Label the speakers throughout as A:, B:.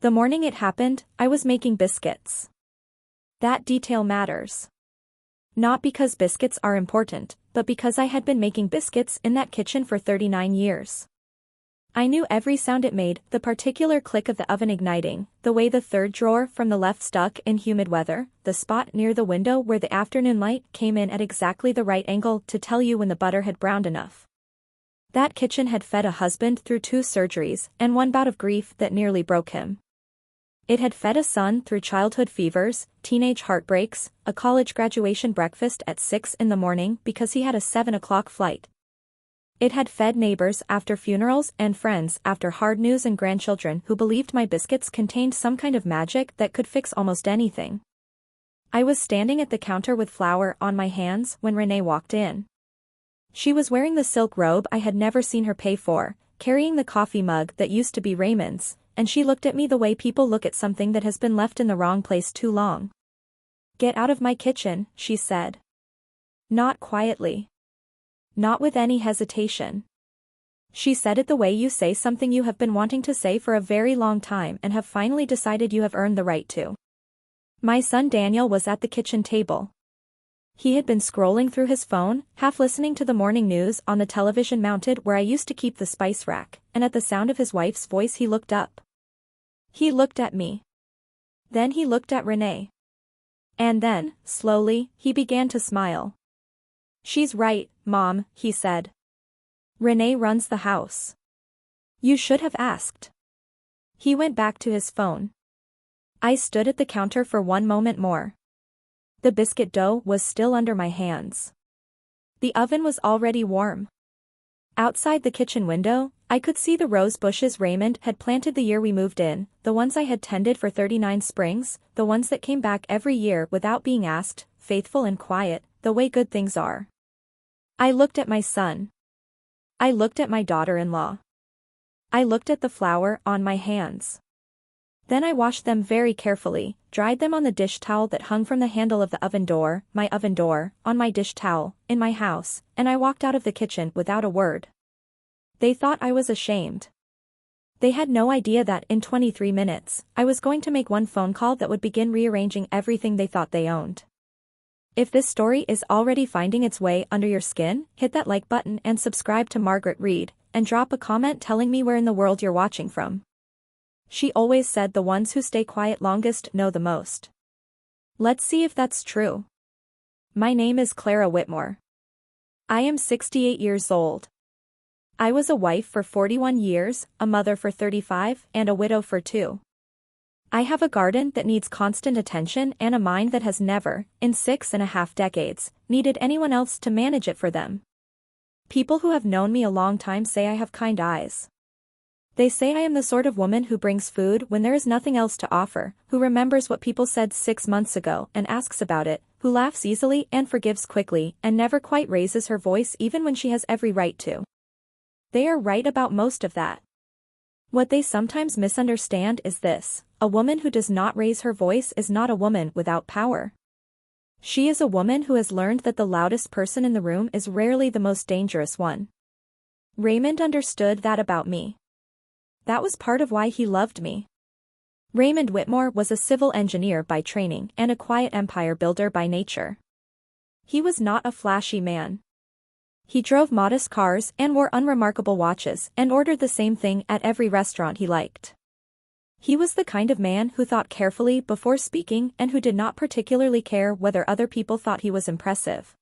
A: The morning it happened, I was making biscuits. That detail matters. Not because biscuits are important, but because I had been making biscuits in that kitchen for 39 years. I knew every sound it made, the particular click of the oven igniting, the way the third drawer from the left stuck in humid weather, the spot near the window where the afternoon light came in at exactly the right angle to tell you when the butter had browned enough. That kitchen had fed a husband through 2 surgeries and 1 bout of grief that nearly broke him. It had fed a son through childhood fevers, teenage heartbreaks, a college graduation breakfast at 6 in the morning because he had a 7 o'clock flight. It had fed neighbors after funerals and friends after hard news and grandchildren who believed my biscuits contained some kind of magic that could fix almost anything. I was standing at the counter with flour on my hands when Renee walked in. She was wearing the silk robe I had never seen her pay for, carrying the coffee mug that used to be Raymond's, and she looked at me the way people look at something that has been left in the wrong place too long. "Get out of my kitchen," she said. Not quietly. Not with any hesitation. She said it the way you say something you have been wanting to say for a very long time and have finally decided you have earned the right to. My son Daniel was at the kitchen table. He had been scrolling through his phone, half listening to the morning news on the television mounted where I used to keep the spice rack, and at the sound of his wife's voice he looked up. He looked at me. Then he looked at Renee. And then, slowly, he began to smile. "She's right, Mom," he said. "Renee runs the house. You should have asked." He went back to his phone. I stood at the counter for 1 moment more. The biscuit dough was still under my hands. The oven was already warm. Outside the kitchen window, I could see the rose bushes Raymond had planted the year we moved in, the ones I had tended for 39 springs, the ones that came back every year without being asked, faithful and quiet, the way good things are. I looked at my son. I looked at my daughter-in-law. I looked at the flour on my hands. Then I washed them very carefully, dried them on the dish towel that hung from the handle of the oven door, my oven door, on my dish towel, in my house, and I walked out of the kitchen without a word. They thought I was ashamed. They had no idea that in 23 minutes, I was going to make one phone call that would begin rearranging everything they thought they owned. If this story is already finding its way under your skin, hit that like button and subscribe to Margaret Reed, and drop a comment telling me where in the world you're watching from. She always said the ones who stay quiet longest know the most. Let's see if that's true. My name is Clara Whitmore. I am 68 years old. I was a wife for 41 years, a mother for 35, and a widow for 2. I have a garden that needs constant attention and a mind that has never, in 6.5 decades, needed anyone else to manage it for them. People who have known me a long time say I have kind eyes. They say I am the sort of woman who brings food when there is nothing else to offer, who remembers what people said 6 months ago and asks about it, who laughs easily and forgives quickly and never quite raises her voice even when she has every right to. They are right about most of that. What they sometimes misunderstand is this: a woman who does not raise her voice is not a woman without power. She is a woman who has learned that the loudest person in the room is rarely the most dangerous one. Raymond understood that about me. That was part of why he loved me. Raymond Whitmore was a civil engineer by training and a quiet empire builder by nature. He was not a flashy man. He drove modest cars and wore unremarkable watches and ordered the same thing at every restaurant he liked. He was the kind of man who thought carefully before speaking and who did not particularly care whether other people thought he was impressive.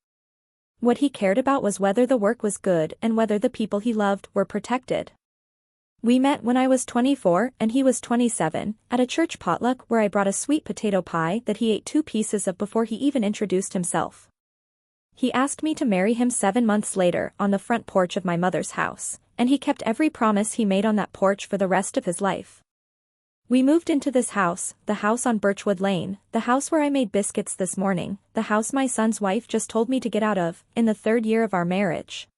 A: What he cared about was whether the work was good and whether the people he loved were protected. We met when I was 24 and he was 27, at a church potluck where I brought a sweet potato pie that he ate 2 pieces of before he even introduced himself. He asked me to marry him 7 months later on the front porch of my mother's house, and he kept every promise he made on that porch for the rest of his life. We moved into this house, the house on Birchwood Lane, the house where I made biscuits this morning, the house my son's wife just told me to get out of, in the 3rd year of our marriage.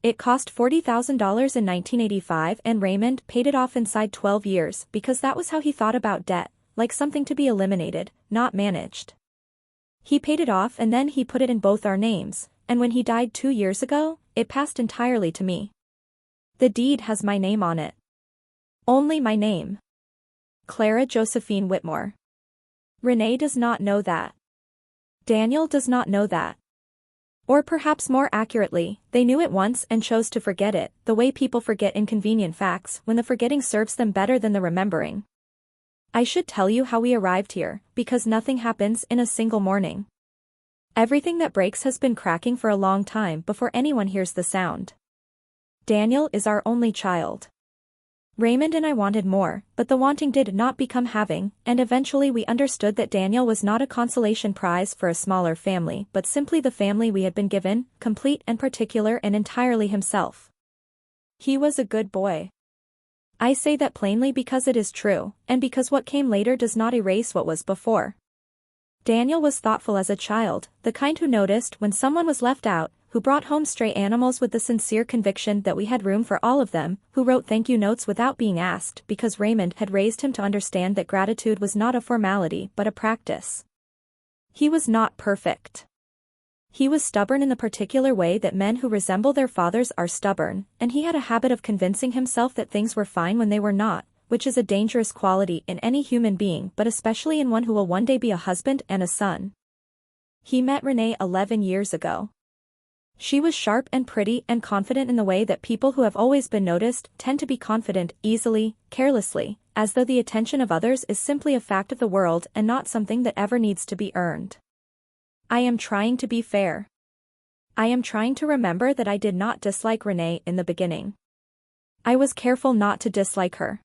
A: It cost $40,000 in 1985 and Raymond paid it off inside 12 years because that was how he thought about debt, like something to be eliminated, not managed. He paid it off and then he put it in both our names, and when he died 2 years ago, it passed entirely to me. The deed has my name on it. Only my name. Clara Josephine Whitmore. Renee does not know that. Daniel does not know that. Or perhaps more accurately, they knew it once and chose to forget it, the way people forget inconvenient facts when the forgetting serves them better than the remembering. I should tell you how we arrived here, because nothing happens in a single morning. Everything that breaks has been cracking for a long time before anyone hears the sound. Daniel is our only child. Raymond and I wanted more, but the wanting did not become having, and eventually we understood that Daniel was not a consolation prize for a smaller family but simply the family we had been given, complete and particular and entirely himself. He was a good boy. I say that plainly because it is true, and because what came later does not erase what was before. Daniel was thoughtful as a child, the kind who noticed when someone was left out, who brought home stray animals with the sincere conviction that we had room for all of them, who wrote thank you notes without being asked because Raymond had raised him to understand that gratitude was not a formality but a practice. He was not perfect. He was stubborn in the particular way that men who resemble their fathers are stubborn, and he had a habit of convincing himself that things were fine when they were not, which is a dangerous quality in any human being but especially in one who will one day be a husband and a son. He met Renee 11 years ago. She was sharp and pretty and confident in the way that people who have always been noticed tend to be confident easily, carelessly, as though the attention of others is simply a fact of the world and not something that ever needs to be earned. I am trying to be fair. I am trying to remember that I did not dislike Renee in the beginning. I was careful not to dislike her.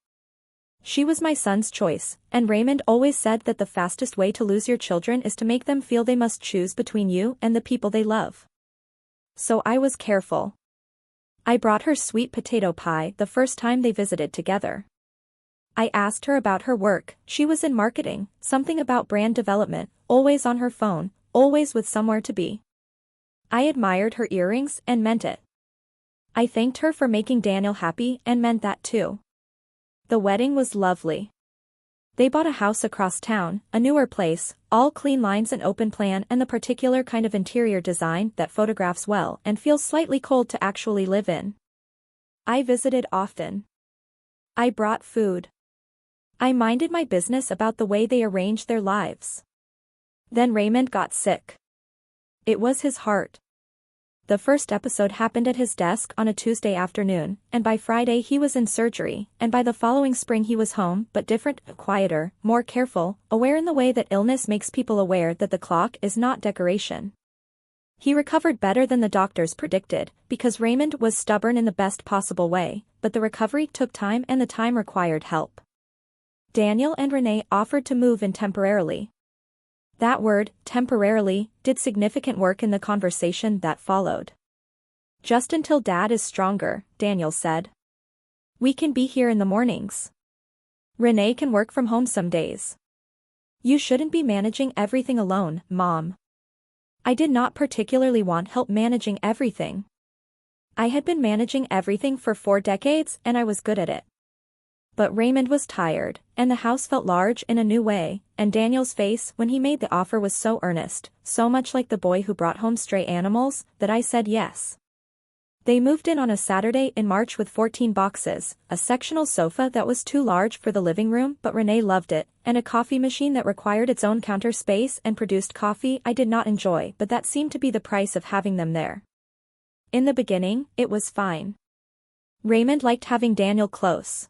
A: She was my son's choice, and Raymond always said that the fastest way to lose your children is to make them feel they must choose between you and the people they love. So I was careful. I brought her sweet potato pie the first time they visited together. I asked her about her work. She was in marketing, something about brand development, always on her phone, always with somewhere to be. I admired her earrings and meant it. I thanked her for making Daniel happy and meant that too. The wedding was lovely. They bought a house across town, a newer place, all clean lines and open plan and the particular kind of interior design that photographs well and feels slightly cold to actually live in. I visited often. I brought food. I minded my business about the way they arranged their lives. Then Raymond got sick. It was his heart. The first episode happened at his desk on a Tuesday afternoon, and by Friday he was in surgery, and by the following spring he was home, but different, quieter, more careful, aware in the way that illness makes people aware that the clock is not decoration. He recovered better than the doctors predicted, because Raymond was stubborn in the best possible way, but the recovery took time and the time required help. Daniel and Renee offered to move in temporarily. That word, temporarily, did significant work in the conversation that followed. Just until Dad is stronger, Daniel said. We can be here in the mornings. Renee can work from home some days. You shouldn't be managing everything alone, Mom. I did not particularly want help managing everything. I had been managing everything for 4 decades and I was good at it. But Raymond was tired, and the house felt large in a new way, and Daniel's face when he made the offer was so earnest, so much like the boy who brought home stray animals, that I said yes. They moved in on a Saturday in March with 14 boxes, a sectional sofa that was too large for the living room but Renee loved it, and a coffee machine that required its own counter space and produced coffee I did not enjoy but that seemed to be the price of having them there. In the beginning, it was fine. Raymond liked having Daniel close.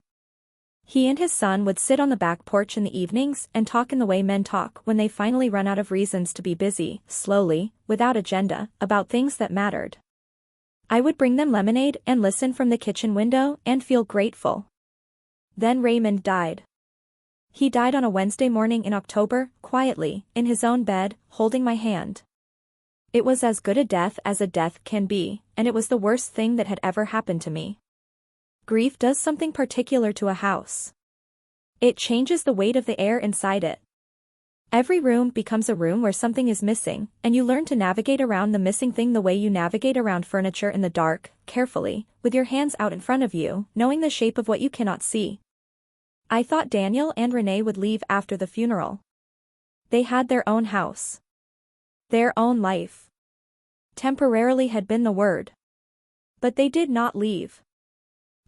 A: He and his son would sit on the back porch in the evenings and talk in the way men talk when they finally run out of reasons to be busy, slowly, without agenda, about things that mattered. I would bring them lemonade and listen from the kitchen window and feel grateful. Then Raymond died. He died on a Wednesday morning in October, quietly, in his own bed, holding my hand. It was as good a death as a death can be, and it was the worst thing that had ever happened to me. Grief does something particular to a house. It changes the weight of the air inside it. Every room becomes a room where something is missing, and you learn to navigate around the missing thing the way you navigate around furniture in the dark, carefully, with your hands out in front of you, knowing the shape of what you cannot see. I thought Daniel and Renee would leave after the funeral. They had their own house. Their own life. Temporarily had been the word. But they did not leave.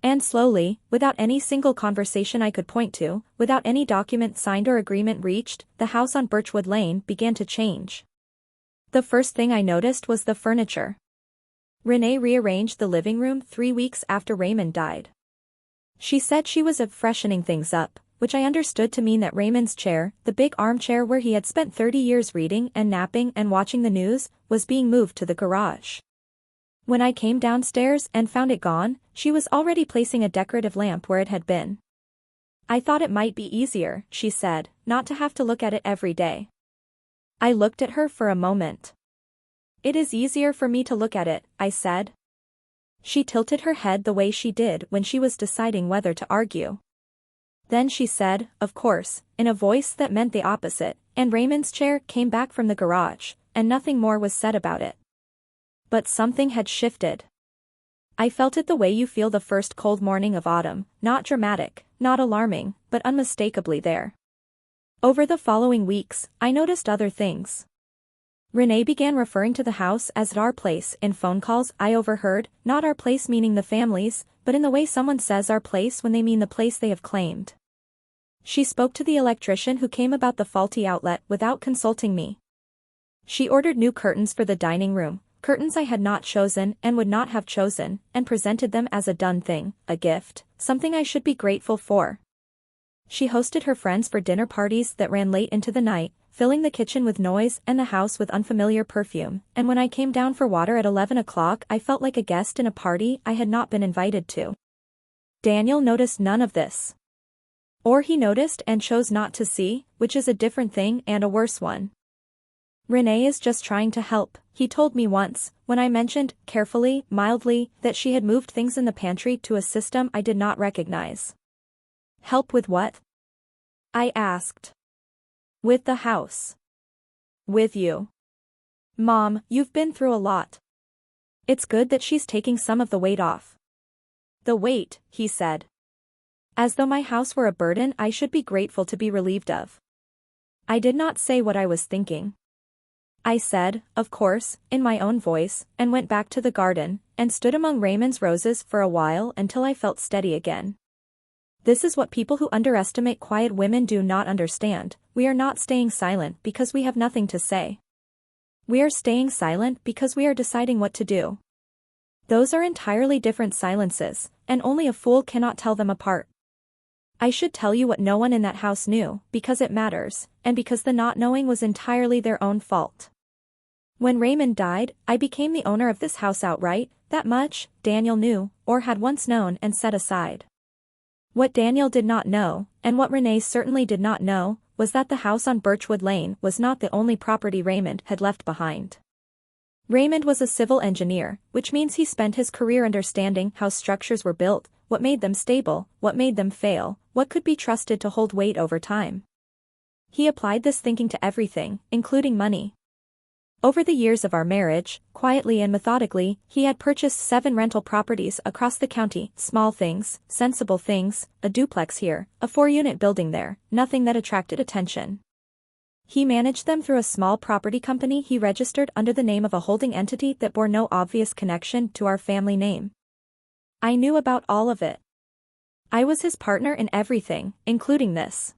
A: And slowly, without any single conversation I could point to, without any document signed or agreement reached, the house on Birchwood Lane began to change. The first thing I noticed was the furniture. Renee rearranged the living room 3 weeks after Raymond died. She said she was freshening things up, which I understood to mean that Raymond's chair, the big armchair where he had spent 30 years reading and napping and watching the news, was being moved to the garage. When I came downstairs and found it gone, she was already placing a decorative lamp where it had been. I thought it might be easier, she said, not to have to look at it every day. I looked at her for a moment. It is easier for me to look at it, I said. She tilted her head the way she did when she was deciding whether to argue. Then she said, of course, in a voice that meant the opposite, and Raymond's chair came back from the garage, and nothing more was said about it. But something had shifted. I felt it the way you feel the first cold morning of autumn, not dramatic, not alarming, but unmistakably there. Over the following weeks, I noticed other things. Renee began referring to the house as our place in phone calls I overheard, not our place meaning the family's, but in the way someone says our place when they mean the place they have claimed. She spoke to the electrician who came about the faulty outlet without consulting me. She ordered new curtains for the dining room, curtains I had not chosen and would not have chosen, and presented them as a done thing, a gift, something I should be grateful for. She hosted her friends for dinner parties that ran late into the night, filling the kitchen with noise and the house with unfamiliar perfume, and when I came down for water at 11 o'clock I felt like a guest in a party I had not been invited to. Daniel noticed none of this. Or he noticed and chose not to see, which is a different thing and a worse one. Renee is just trying to help, he told me once, when I mentioned, carefully, mildly, that she had moved things in the pantry to a system I did not recognize. Help with what? I asked. With the house. With you. Mom, you've been through a lot. It's good that she's taking some of the weight off. The weight, he said. As though my house were a burden I should be grateful to be relieved of. I did not say what I was thinking. I said, of course, in my own voice, and went back to the garden, and stood among Raymond's roses for a while until I felt steady again. This is what people who underestimate quiet women do not understand. We are not staying silent because we have nothing to say. We are staying silent because we are deciding what to do. Those are entirely different silences, and only a fool cannot tell them apart. I should tell you what no one in that house knew, because it matters, and because the not knowing was entirely their own fault. When Raymond died, I became the owner of this house outright. That much, Daniel knew, or had once known and set aside. What Daniel did not know, and what Renee certainly did not know, was that the house on Birchwood Lane was not the only property Raymond had left behind. Raymond was a civil engineer, which means he spent his career understanding how structures were built, what made them stable, what made them fail, what could be trusted to hold weight over time. He applied this thinking to everything, including money. Over the years of our marriage, quietly and methodically, he had purchased 7 rental properties across the county, small things, sensible things, a duplex here, a 4-unit building there, nothing that attracted attention. He managed them through a small property company he registered under the name of a holding entity that bore no obvious connection to our family name. I knew about all of it. I was his partner in everything, including this.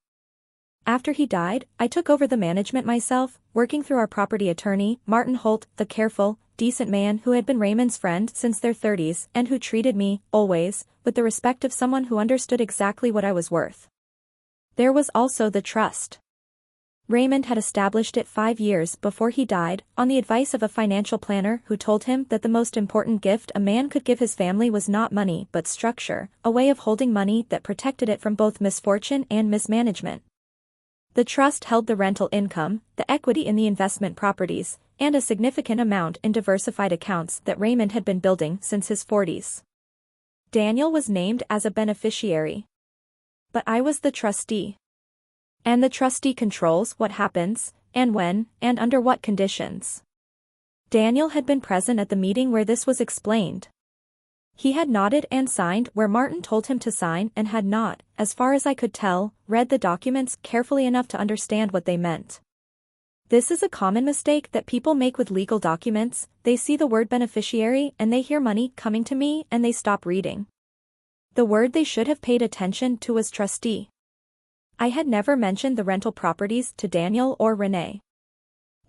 A: After he died, I took over the management myself, working through our property attorney, Martin Holt, the careful, decent man who had been Raymond's friend since their 30s and who treated me, always, with the respect of someone who understood exactly what I was worth. There was also the trust. Raymond had established it 5 years before he died, on the advice of a financial planner who told him that the most important gift a man could give his family was not money but structure, a way of holding money that protected it from both misfortune and mismanagement. The trust held the rental income, the equity in the investment properties, and a significant amount in diversified accounts that Raymond had been building since his 40s. Daniel was named as a beneficiary. But I was the trustee. And the trustee controls what happens, and when, and under what conditions. Daniel had been present at the meeting where this was explained. He had nodded and signed where Martin told him to sign and had not, as far as I could tell, read the documents carefully enough to understand what they meant. This is a common mistake that people make with legal documents. They see the word beneficiary and they hear money coming to me and they stop reading. The word they should have paid attention to was trustee. I had never mentioned the rental properties to Daniel or Renee.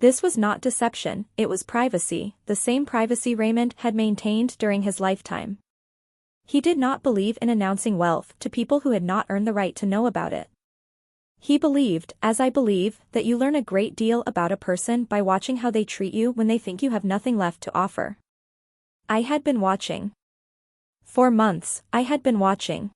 A: This was not deception, it was privacy, the same privacy Raymond had maintained during his lifetime. He did not believe in announcing wealth to people who had not earned the right to know about it. He believed, as I believe, that you learn a great deal about a person by watching how they treat you when they think you have nothing left to offer. I had been watching. For months, I had been watching.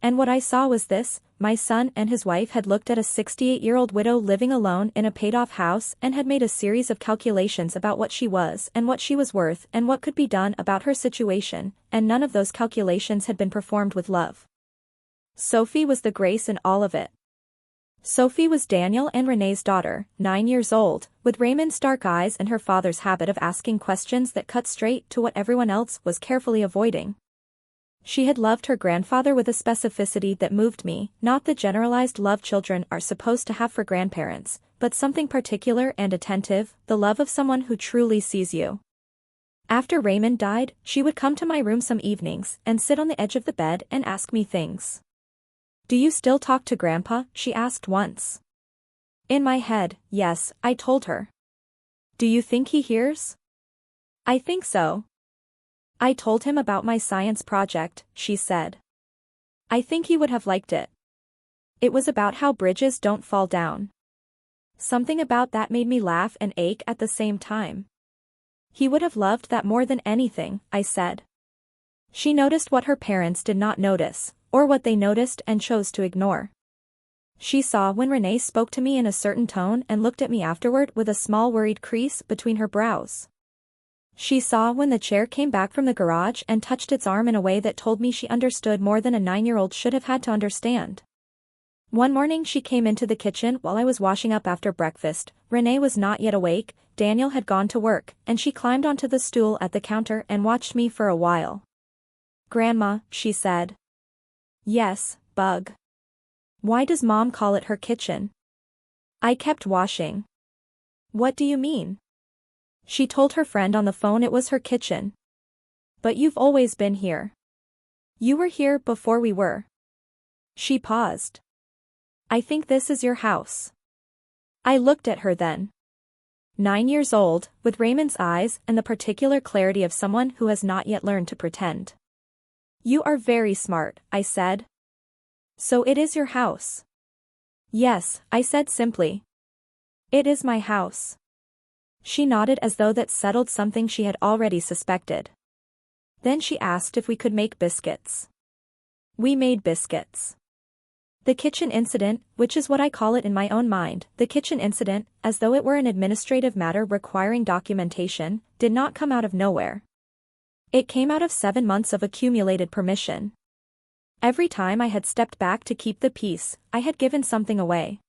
A: And what I saw was this: my son and his wife had looked at a 68-year-old widow living alone in a paid-off house and had made a series of calculations about what she was and what she was worth and what could be done about her situation, and none of those calculations had been performed with love. Sophie was the grace in all of it. Sophie was Daniel and Renee's daughter, 9 years old, with Raymond's dark eyes and her father's habit of asking questions that cut straight to what everyone else was carefully avoiding. She had loved her grandfather with a specificity that moved me, not the generalized love children are supposed to have for grandparents, but something particular and attentive, the love of someone who truly sees you. After Raymond died, she would come to my room some evenings and sit on the edge of the bed and ask me things. "Do you still talk to Grandpa?" she asked once. In my head, yes, I told her. "Do you think he hears?" "I think so." "I told him about my science project," she said. "I think he would have liked it. It was about how bridges don't fall down." Something about that made me laugh and ache at the same time. "He would have loved that more than anything," I said. She noticed what her parents did not notice, or what they noticed and chose to ignore. She saw when Renee spoke to me in a certain tone and looked at me afterward with a small worried crease between her brows. She saw when the chair came back from the garage and touched its arm in a way that told me she understood more than a 9-year-old should have had to understand. One morning she came into the kitchen while I was washing up after breakfast. Renee was not yet awake, Daniel had gone to work, and she climbed onto the stool at the counter and watched me for a while. "Grandma," she said. "Yes, Bug." "Why does Mom call it her kitchen?" I kept washing. "What do you mean?" She told her friend on the phone it was her kitchen. "But you've always been here. You were here before we were." She paused. "I think this is your house." I looked at her then. 9 years old, with Raymond's eyes and the particular clarity of someone who has not yet learned to pretend. "You are very smart," I said. "So it is your house?" "Yes," I said simply. "It is my house." She nodded as though that settled something she had already suspected. Then she asked if we could make biscuits. We made biscuits. The kitchen incident, which is what I call it in my own mind, the kitchen incident, as though it were an administrative matter requiring documentation, did not come out of nowhere. It came out of 7 months of accumulated permission. Every time I had stepped back to keep the peace, I had given something away.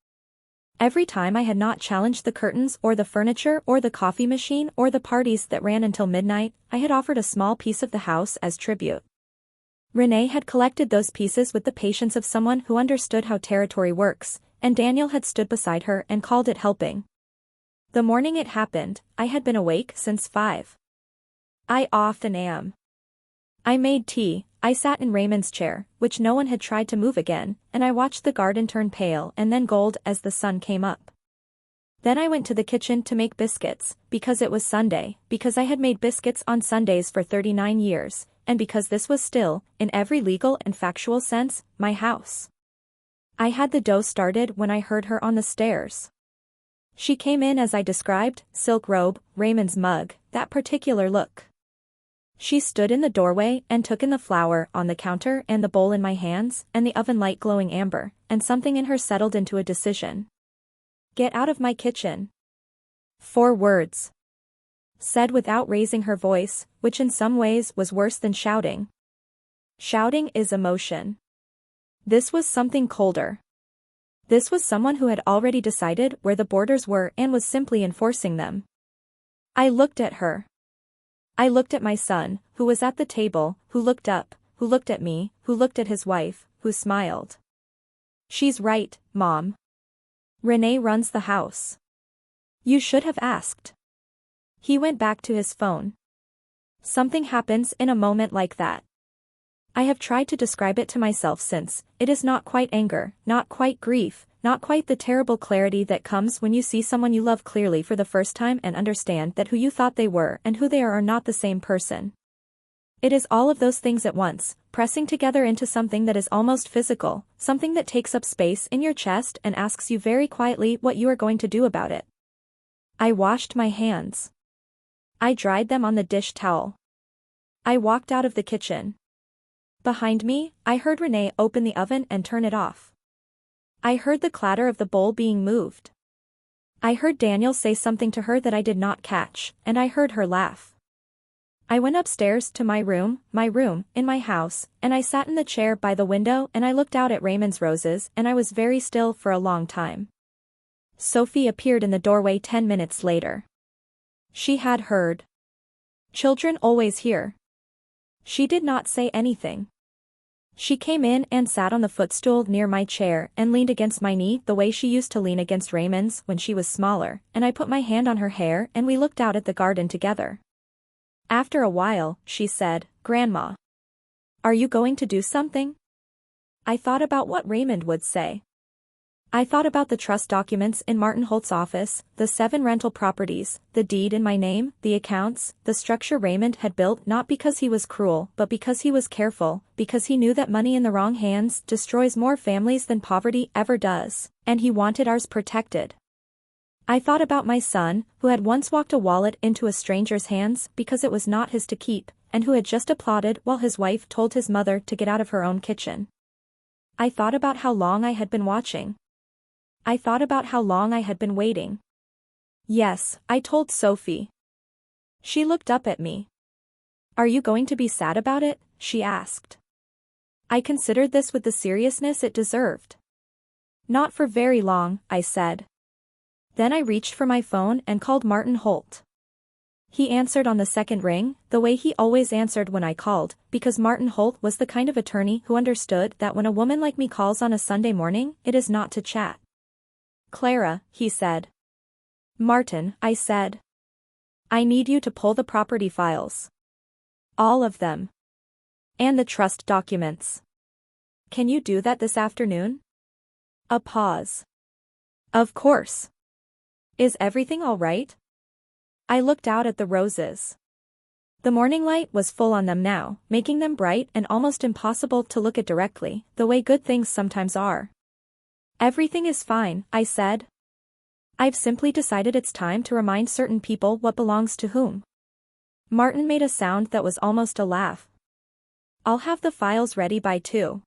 A: Every time I had not challenged the curtains or the furniture or the coffee machine or the parties that ran until midnight, I had offered a small piece of the house as tribute. Renee had collected those pieces with the patience of someone who understood how territory works, and Daniel had stood beside her and called it helping. The morning it happened, I had been awake since 5. I often am. I made tea, I sat in Raymond's chair, which no one had tried to move again, and I watched the garden turn pale and then gold as the sun came up. Then I went to the kitchen to make biscuits, because it was Sunday, because I had made biscuits on Sundays for 39 years, and because this was still, in every legal and factual sense, my house. I had the dough started when I heard her on the stairs. She came in as I described, silk robe, Raymond's mug, that particular look. She stood in the doorway and took in the flour on the counter and the bowl in my hands and the oven light glowing amber, and something in her settled into a decision. "Get out of my kitchen." 4 words. Said without raising her voice, which in some ways was worse than shouting. Shouting is emotion. This was something colder. This was someone who had already decided where the borders were and was simply enforcing them. I looked at her. I looked at my son, who was at the table, who looked up, who looked at me, who looked at his wife, who smiled. "She's right, Mom. Renee runs the house. You should have asked." He went back to his phone. Something happens in a moment like that. I have tried to describe it to myself since. It is not quite anger, not quite grief, not quite the terrible clarity that comes when you see someone you love clearly for the first time and understand that who you thought they were and who they are not the same person. It is all of those things at once, pressing together into something that is almost physical, something that takes up space in your chest and asks you very quietly what you are going to do about it. I washed my hands. I dried them on the dish towel. I walked out of the kitchen. Behind me, I heard Renee open the oven and turn it off. I heard the clatter of the bowl being moved. I heard Daniel say something to her that I did not catch, and I heard her laugh. I went upstairs to my room, in my house, and I sat in the chair by the window and I looked out at Raymond's roses and I was very still for a long time. Sophie appeared in the doorway 10 minutes later. She had heard. Children always hear. She did not say anything. She came in and sat on the footstool near my chair and leaned against my knee the way she used to lean against Raymond's when she was smaller, and I put my hand on her hair and we looked out at the garden together. After a while, she said, "Grandma. Are you going to do something?" I thought about what Raymond would say. I thought about the trust documents in Martin Holt's office, the 7 rental properties, the deed in my name, the accounts, the structure Raymond had built not because he was cruel but because he was careful, because he knew that money in the wrong hands destroys more families than poverty ever does, and he wanted ours protected. I thought about my son, who had once walked a wallet into a stranger's hands because it was not his to keep, and who had just applauded while his wife told his mother to get out of her own kitchen. I thought about how long I had been watching. I thought about how long I had been waiting. Yes, I told Sophie. She looked up at me. "Are you going to be sad about it?" she asked. I considered this with the seriousness it deserved. "Not for very long," I said. Then I reached for my phone and called Martin Holt. He answered on the second ring, the way he always answered when I called, because Martin Holt was the kind of attorney who understood that when a woman like me calls on a Sunday morning, it is not to chat. "Clara," he said. "Martin," I said. "I need you to pull the property files. All of them. And the trust documents. Can you do that this afternoon?" A pause. "Of course. Is everything all right?" I looked out at the roses. The morning light was full on them now, making them bright and almost impossible to look at directly, the way good things sometimes are. "Everything is fine," I said. "I've simply decided it's time to remind certain people what belongs to whom." Martin made a sound that was almost a laugh. "I'll have the files ready by 2.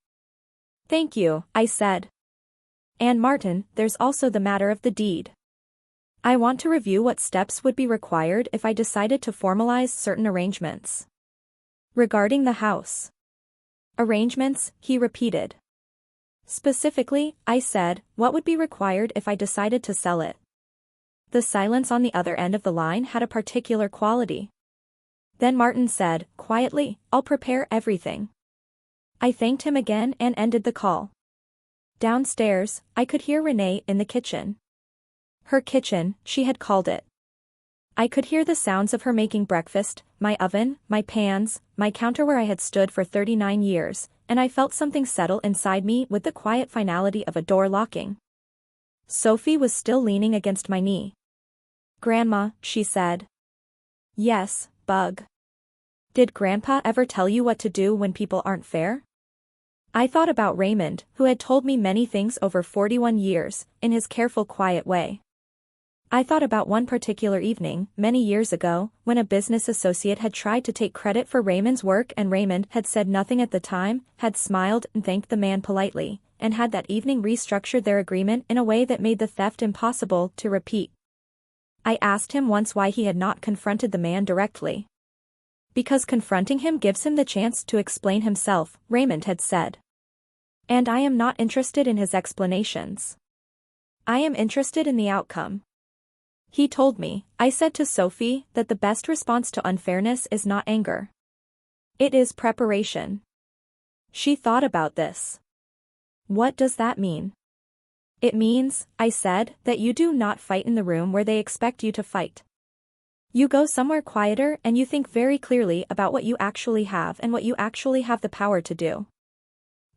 A: "Thank you," I said. "And Martin, there's also the matter of the deed. I want to review what steps would be required if I decided to formalize certain arrangements." "Regarding the house." "Arrangements," he repeated. "Specifically," I said, "what would be required if I decided to sell it?" The silence on the other end of the line had a particular quality. Then Martin said, quietly, "I'll prepare everything." I thanked him again and ended the call. Downstairs, I could hear Renee in the kitchen. Her kitchen, she had called it. I could hear the sounds of her making breakfast, my oven, my pans, my counter where I had stood for 39 years, and I felt something settle inside me with the quiet finality of a door locking. Sophie was still leaning against my knee. "Grandma," she said. "Yes, Bug. Did Grandpa ever tell you what to do when people aren't fair?" I thought about Raymond, who had told me many things over 41 years, in his careful quiet way. I thought about one particular evening, many years ago, when a business associate had tried to take credit for Raymond's work and Raymond had said nothing at the time, had smiled and thanked the man politely, and had that evening restructured their agreement in a way that made the theft impossible to repeat. I asked him once why he had not confronted the man directly. "Because confronting him gives him the chance to explain himself," Raymond had said. "And I am not interested in his explanations. I am interested in the outcome." He told me, I said to Sophie, that the best response to unfairness is not anger. It is preparation. She thought about this. "What does that mean?" "It means," I said, "that you do not fight in the room where they expect you to fight. You go somewhere quieter and you think very clearly about what you actually have and what you actually have the power to do.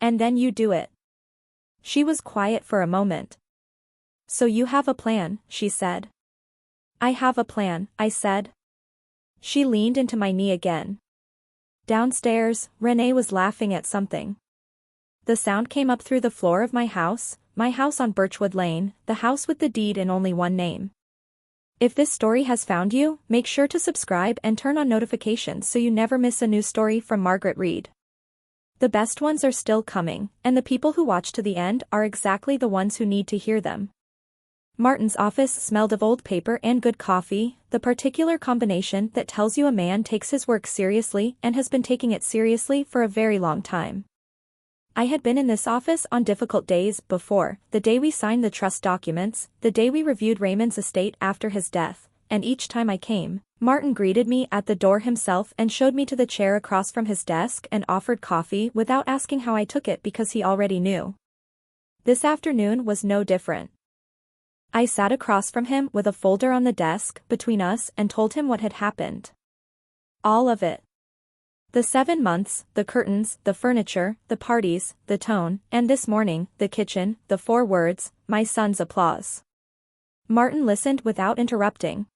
A: And then you do it. She was quiet for a moment. So you have a plan, she said. I have a plan, I said. She leaned into my knee again. Downstairs, Renee was laughing at something. The sound came up through the floor of my house on Birchwood Lane, the house with the deed in only one name. If this story has found you, make sure to subscribe and turn on notifications so you never miss a new story from Margaret Reed. The best ones are still coming, and the people who watch to the end are exactly the ones who need to hear them. Martin's office smelled of old paper and good coffee, the particular combination that tells you a man takes his work seriously and has been taking it seriously for a very long time. I had been in this office on difficult days before, the day we signed the trust documents, the day we reviewed Raymond's estate after his death, and each time I came, Martin greeted me at the door himself and showed me to the chair across from his desk and offered coffee without asking how I took it because he already knew. This afternoon was no different. I sat across from him with a folder on the desk between us and told him what had happened. All of it. The 7 months, the curtains, the furniture, the parties, the tone, and this morning, the kitchen, the 4 words, my son's applause. Martin listened without interrupting.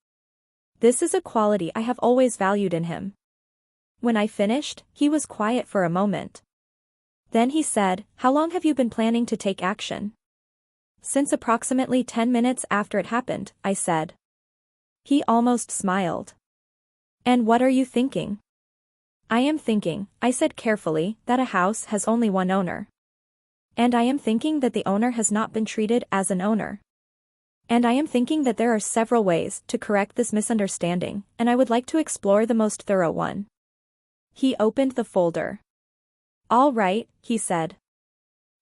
A: This is a quality I have always valued in him. When I finished, he was quiet for a moment. Then he said, "How long have you been planning to take action?" "Since approximately 10 minutes after it happened," I said. He almost smiled. "And what are you thinking?" "I am thinking," I said carefully, "that a house has only one owner. And I am thinking that the owner has not been treated as an owner. And I am thinking that there are several ways to correct this misunderstanding, and I would like to explore the most thorough one." He opened the folder. "All right," he said.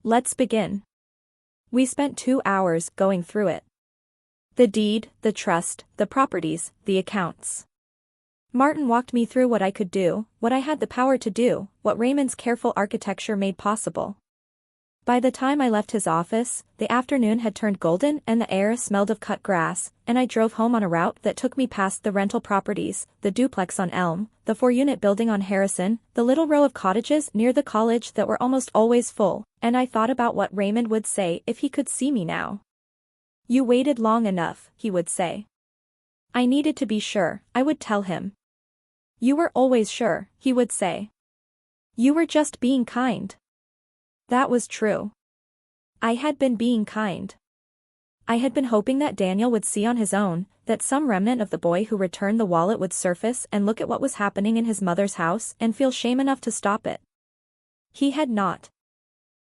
A: "Let's begin." We spent 2 hours going through it. The deed, the trust, the properties, the accounts. Martin walked me through what I could do, what I had the power to do, what Raymond's careful architecture made possible. By the time I left his office, the afternoon had turned golden and the air smelled of cut grass, and I drove home on a route that took me past the rental properties, the duplex on Elm, the 4-unit building on Harrison, the little row of cottages near the college that were almost always full, and I thought about what Raymond would say if he could see me now. "You waited long enough," he would say. I needed to be sure, I would tell him. "You were always sure," he would say. "You were just being kind." That was true. I had been being kind. I had been hoping that Daniel would see on his own, that some remnant of the boy who returned the wallet would surface and look at what was happening in his mother's house and feel shame enough to stop it. He had not.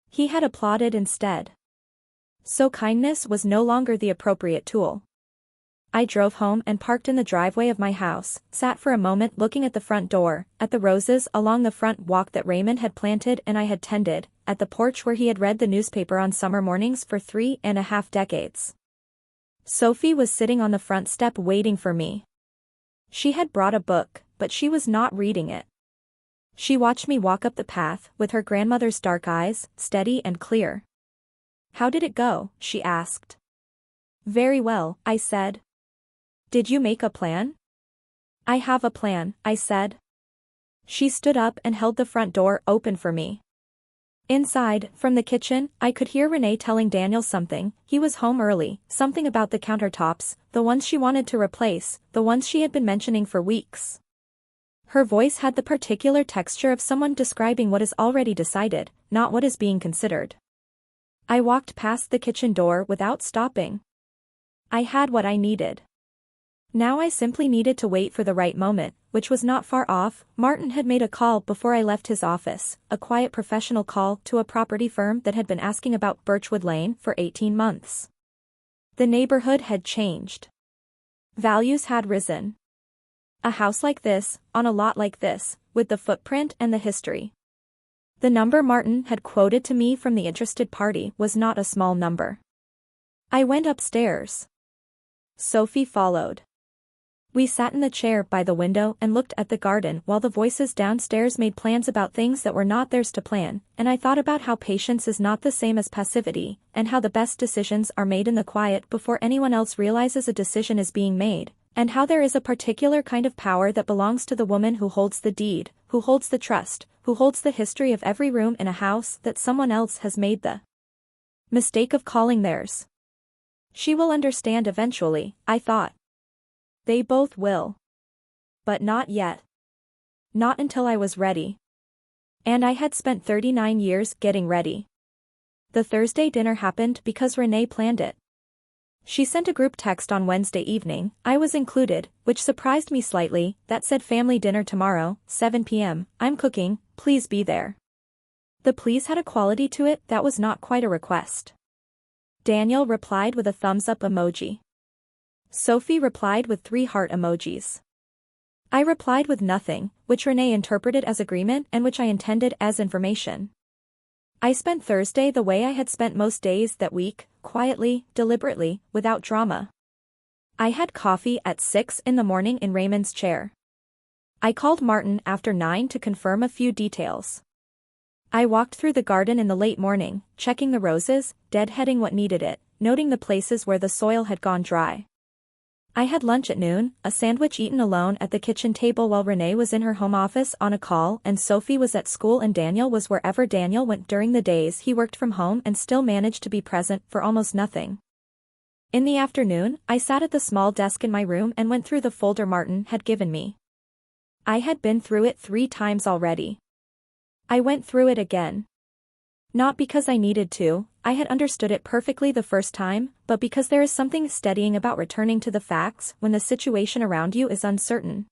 A: He had applauded instead. So kindness was no longer the appropriate tool. I drove home and parked in the driveway of my house, sat for a moment looking at the front door, at the roses along the front walk that Raymond had planted and I had tended, at the porch where he had read the newspaper on summer mornings for 3.5 decades. Sophie was sitting on the front step waiting for me. She had brought a book, but she was not reading it. She watched me walk up the path, with her grandmother's dark eyes, steady and clear. "How did it go?" she asked. "Very well," I said. "Did you make a plan?" "I have a plan," I said. She stood up and held the front door open for me. Inside, from the kitchen, I could hear Renee telling Daniel something. He was home early, something about the countertops, the ones she wanted to replace, the ones she had been mentioning for weeks. Her voice had the particular texture of someone describing what is already decided, not what is being considered. I walked past the kitchen door without stopping. I had what I needed. Now I simply needed to wait for the right moment, which was not far off. Martin had made a call before I left his office, a quiet professional call to a property firm that had been asking about Birchwood Lane for 18 months. The neighborhood had changed. Values had risen. A house like this, on a lot like this, with the footprint and the history. The number Martin had quoted to me from the interested party was not a small number. I went upstairs. Sophie followed. We sat in the chair by the window and looked at the garden while the voices downstairs made plans about things that were not theirs to plan, and I thought about how patience is not the same as passivity, and how the best decisions are made in the quiet before anyone else realizes a decision is being made, And how there is a particular kind of power that belongs to the woman who holds the deed, who holds the trust, who holds the history of every room in a house that someone else has made the mistake of calling theirs. She will understand eventually, I thought. They both will. But not yet. Not until I was ready. And I had spent 39 years getting ready. The Thursday dinner happened because Renee planned it. She sent a group text on Wednesday evening, I was included, which surprised me slightly, that said family dinner tomorrow, 7 p.m., I'm cooking, please be there. The please had a quality to it that was not quite a request. Daniel replied with a thumbs up emoji. Sophie replied with 3 heart emojis. I replied with nothing, which Renee interpreted as agreement and which I intended as information. I spent Thursday the way I had spent most days that week, quietly, deliberately, without drama. I had coffee at 6 in the morning in Raymond's chair. I called Martin after 9 to confirm a few details. I walked through the garden in the late morning, checking the roses, deadheading what needed it, noting the places where the soil had gone dry. I had lunch at noon, a sandwich eaten alone at the kitchen table while Renee was in her home office on a call and Sophie was at school and Daniel was wherever Daniel went during the days he worked from home and still managed to be present for almost nothing. In the afternoon, I sat at the small desk in my room and went through the folder Martin had given me. I had been through it 3 times already. I went through it again. Not because I needed to, I had understood it perfectly the first time, but because there is something steadying about returning to the facts when the situation around you is uncertain.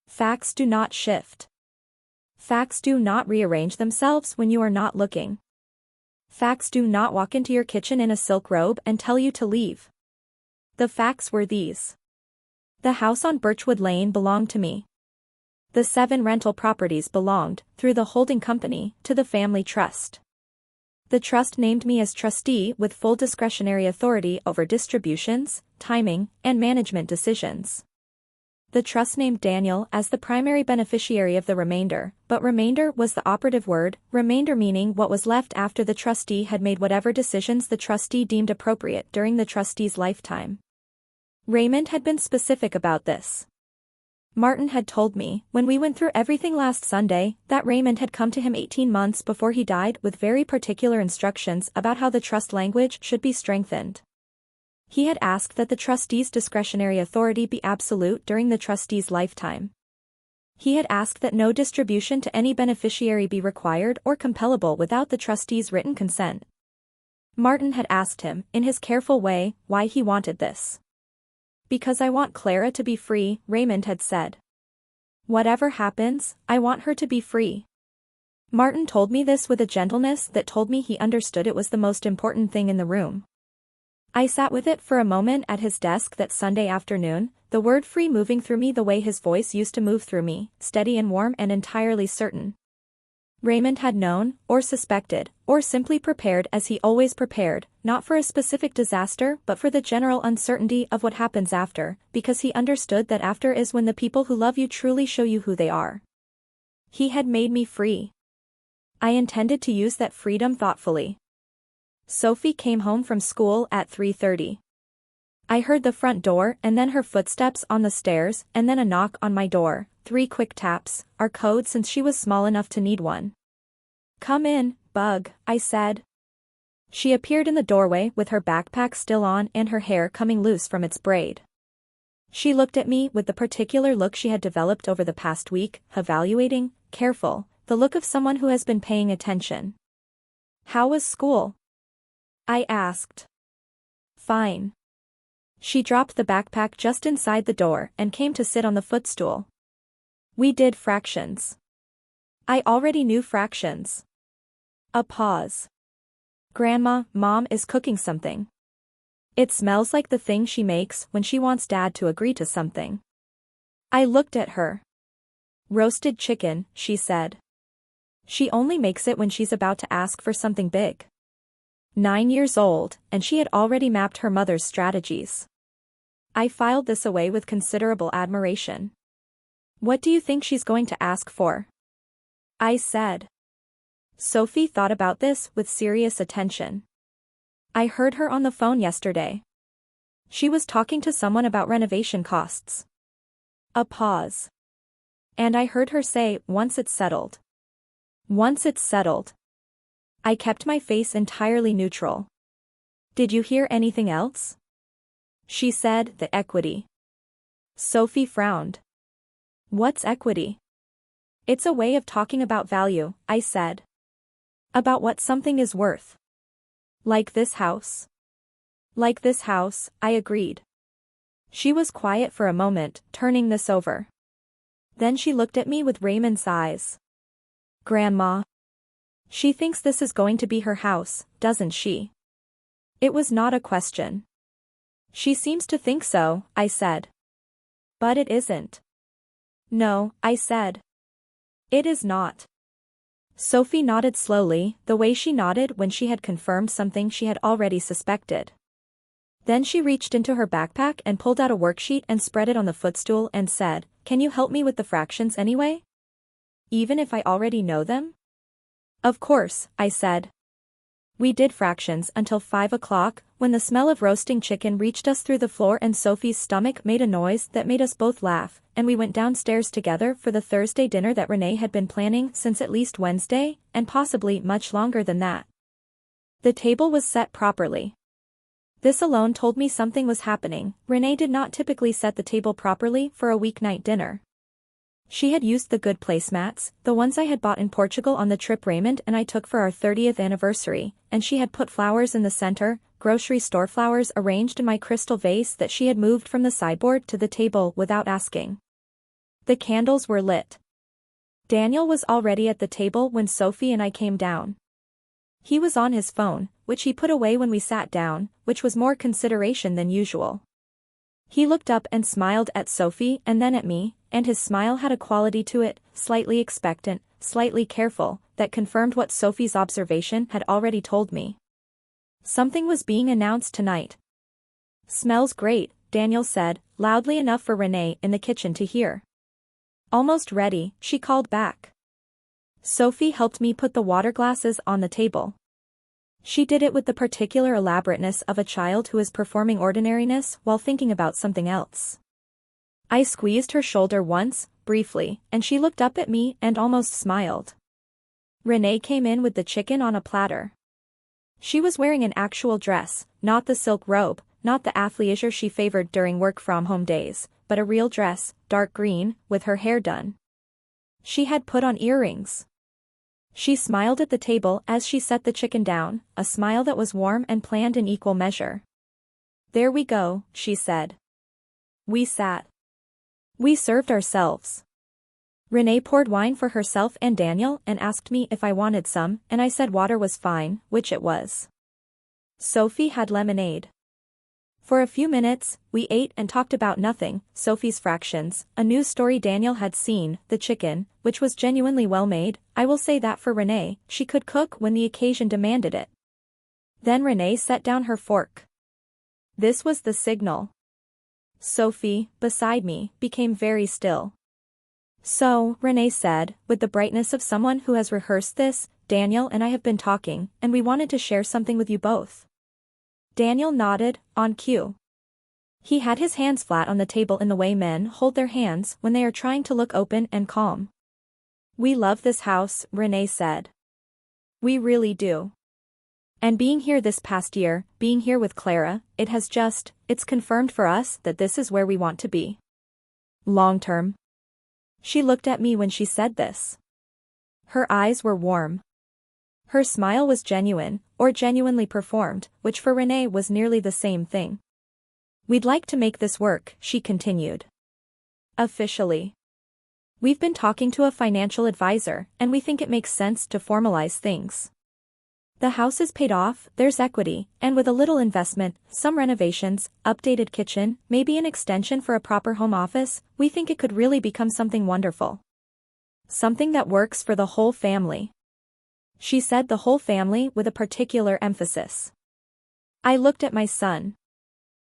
A: Facts do not shift. Facts do not rearrange themselves when you are not looking. Facts do not walk into your kitchen in a silk robe and tell you to leave. The facts were these. The house on Birchwood Lane belonged to me. The 7 rental properties belonged, through the holding company, to the family trust. The trust named me as trustee with full discretionary authority over distributions, timing, and management decisions. The trust named Daniel as the primary beneficiary of the remainder, but remainder was the operative word, remainder meaning what was left after the trustee had made whatever decisions the trustee deemed appropriate during the trustee's lifetime. Raymond had been specific about this. Martin had told me, when we went through everything last Sunday, that Raymond had come to him 18 months before he died with very particular instructions about how the trust language should be strengthened. He had asked that the trustee's discretionary authority be absolute during the trustee's lifetime. He had asked that no distribution to any beneficiary be required or compellable without the trustee's written consent. Martin had asked him, in his careful way, why he wanted this. Because I want Clara to be free, Raymond had said. Whatever happens, I want her to be free. Martin told me this with a gentleness that told me he understood it was the most important thing in the room. I sat with it for a moment at his desk that Sunday afternoon, the word free moving through me the way his voice used to move through me, steady and warm and entirely certain. Raymond had known, or suspected, or simply prepared as he always prepared, not for a specific disaster but for the general uncertainty of what happens after, because he understood that after is when the people who love you truly show you who they are. He had made me free. I intended to use that freedom thoughtfully. Sophie came home from school at 3:30. I heard the front door and then her footsteps on the stairs and then a knock on my door, 3 quick taps, our code since she was small enough to need one. Come in, Bug, I said. She appeared in the doorway with her backpack still on and her hair coming loose from its braid. She looked at me with the particular look she had developed over the past week, evaluating, careful, the look of someone who has been paying attention. How was school? I asked. Fine. She dropped the backpack just inside the door and came to sit on the footstool. We did fractions. I already knew fractions. A pause. Grandma, Mom is cooking something. It smells like the thing she makes when she wants Dad to agree to something. I looked at her. Roasted chicken, she said. She only makes it when she's about to ask for something big. 9 years old, and she had already mapped her mother's strategies. I filed this away with considerable admiration. What do you think she's going to ask for? I said. Sophie thought about this with serious attention. I heard her on the phone yesterday. She was talking to someone about renovation costs. A pause. And I heard her say, once it's settled. Once it's settled. I kept my face entirely neutral. Did you hear anything else? She said, the equity. Sophie frowned. What's equity? It's a way of talking about value, I said. About what something is worth. Like this house. Like this house, I agreed. She was quiet for a moment, turning this over. Then she looked at me with Raymond's eyes. Grandma. She thinks this is going to be her house, doesn't she? It was not a question. She seems to think so, I said. But it isn't. No, I said. It is not. Sophie nodded slowly, the way she nodded when she had confirmed something she had already suspected. Then she reached into her backpack and pulled out a worksheet and spread it on the footstool and said, "Can you help me with the fractions anyway? Even if I already know them?" Of course, I said. We did fractions until 5 o'clock, when the smell of roasting chicken reached us through the floor and Sophie's stomach made a noise that made us both laugh, and we went downstairs together for the Thursday dinner that Renee had been planning since at least Wednesday, and possibly much longer than that. The table was set properly. This alone told me something was happening. Renee did not typically set the table properly for a weeknight dinner. She had used the good placemats, the ones I had bought in Portugal on the trip Raymond and I took for our 30th anniversary, and she had put flowers in the center, grocery store flowers arranged in my crystal vase that she had moved from the sideboard to the table without asking. The candles were lit. Daniel was already at the table when Sophie and I came down. He was on his phone, which he put away when we sat down, which was more consideration than usual. He looked up and smiled at Sophie and then at me, and his smile had a quality to it, slightly expectant, slightly careful, that confirmed what Sophie's observation had already told me. Something was being announced tonight. "Smells great," Daniel said, loudly enough for Renee in the kitchen to hear. "Almost ready," she called back. Sophie helped me put the water glasses on the table. She did it with the particular elaborateness of a child who is performing ordinariness while thinking about something else. I squeezed her shoulder once, briefly, and she looked up at me and almost smiled. Renee came in with the chicken on a platter. She was wearing an actual dress, not the silk robe, not the athleisure she favored during work-from-home days, but a real dress, dark green, with her hair done. She had put on earrings. She smiled at the table as she set the chicken down, a smile that was warm and planned in equal measure. "There we go," she said. We sat. We served ourselves. Renee poured wine for herself and Daniel and asked me if I wanted some, and I said water was fine, which it was. Sophie had lemonade. For a few minutes, we ate and talked about nothing, Sophie's fractions, a news story Daniel had seen, the chicken, which was genuinely well made. I will say that for Renee, she could cook when the occasion demanded it. Then Renee set down her fork. This was the signal. Sophie, beside me, became very still. "So," Renee said, with the brightness of someone who has rehearsed this, "Daniel and I have been talking, and we wanted to share something with you both." Daniel nodded, on cue. He had his hands flat on the table in the way men hold their hands when they are trying to look open and calm. "We love this house," Renee said. "We really do. And being here this past year, being here with Clara, it's confirmed for us that this is where we want to be. Long term." She looked at me when she said this. Her eyes were warm. Her smile was genuine, or genuinely performed, which for Renee was nearly the same thing. "We'd like to make this work," she continued. "Officially. We've been talking to a financial advisor, and we think it makes sense to formalize things. The house is paid off, there's equity, and with a little investment, some renovations, updated kitchen, maybe an extension for a proper home office, we think it could really become something wonderful. Something that works for the whole family." She said the whole family with a particular emphasis. I looked at my son.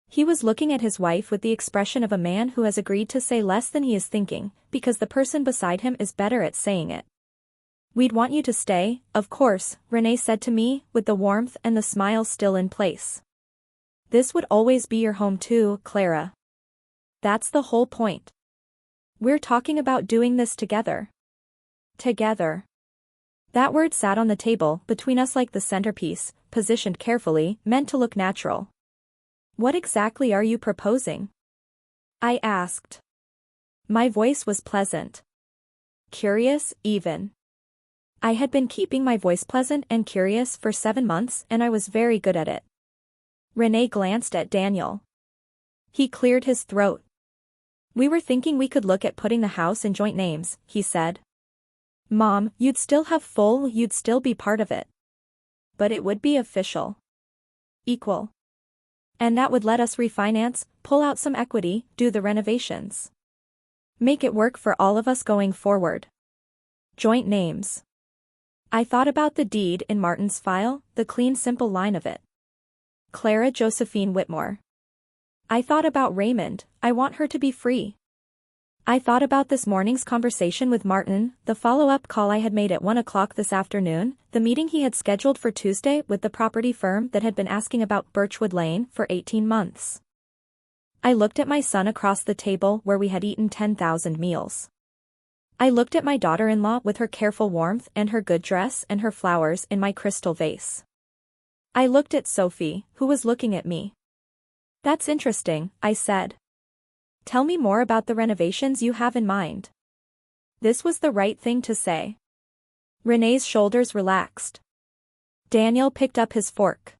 A: He was looking at his wife with the expression of a man who has agreed to say less than he is thinking, because the person beside him is better at saying it. "We'd want you to stay, of course," Renee said to me, with the warmth and the smile still in place. This would always be your home too, Clara. That's the whole point. We're talking about doing this together. Together. That word sat on the table between us like the centerpiece, positioned carefully, meant to look natural. What exactly are you proposing? I asked. My voice was pleasant. Curious, even. I had been keeping my voice pleasant and curious for 7 months and I was very good at it. Renee glanced at Daniel. He cleared his throat. We were thinking we could look at putting the house in joint names, he said. Mom, you'd still be part of it. But it would be official. Equal. And that would let us refinance, pull out some equity, do the renovations. Make it work for all of us going forward. Joint names. I thought about the deed in Martin's file, the clean simple line of it. Clara Josephine Whitmore. I thought about Raymond, I want her to be free. I thought about this morning's conversation with Martin, the follow-up call I had made at 1 o'clock this afternoon, the meeting he had scheduled for Tuesday with the property firm that had been asking about Birchwood Lane for 18 months. I looked at my son across the table where we had eaten 10,000 meals. I looked at my daughter-in-law with her careful warmth and her good dress and her flowers in my crystal vase. I looked at Sophie, who was looking at me. That's interesting, I said. Tell me more about the renovations you have in mind. This was the right thing to say. Renee's shoulders relaxed. Daniel picked up his fork.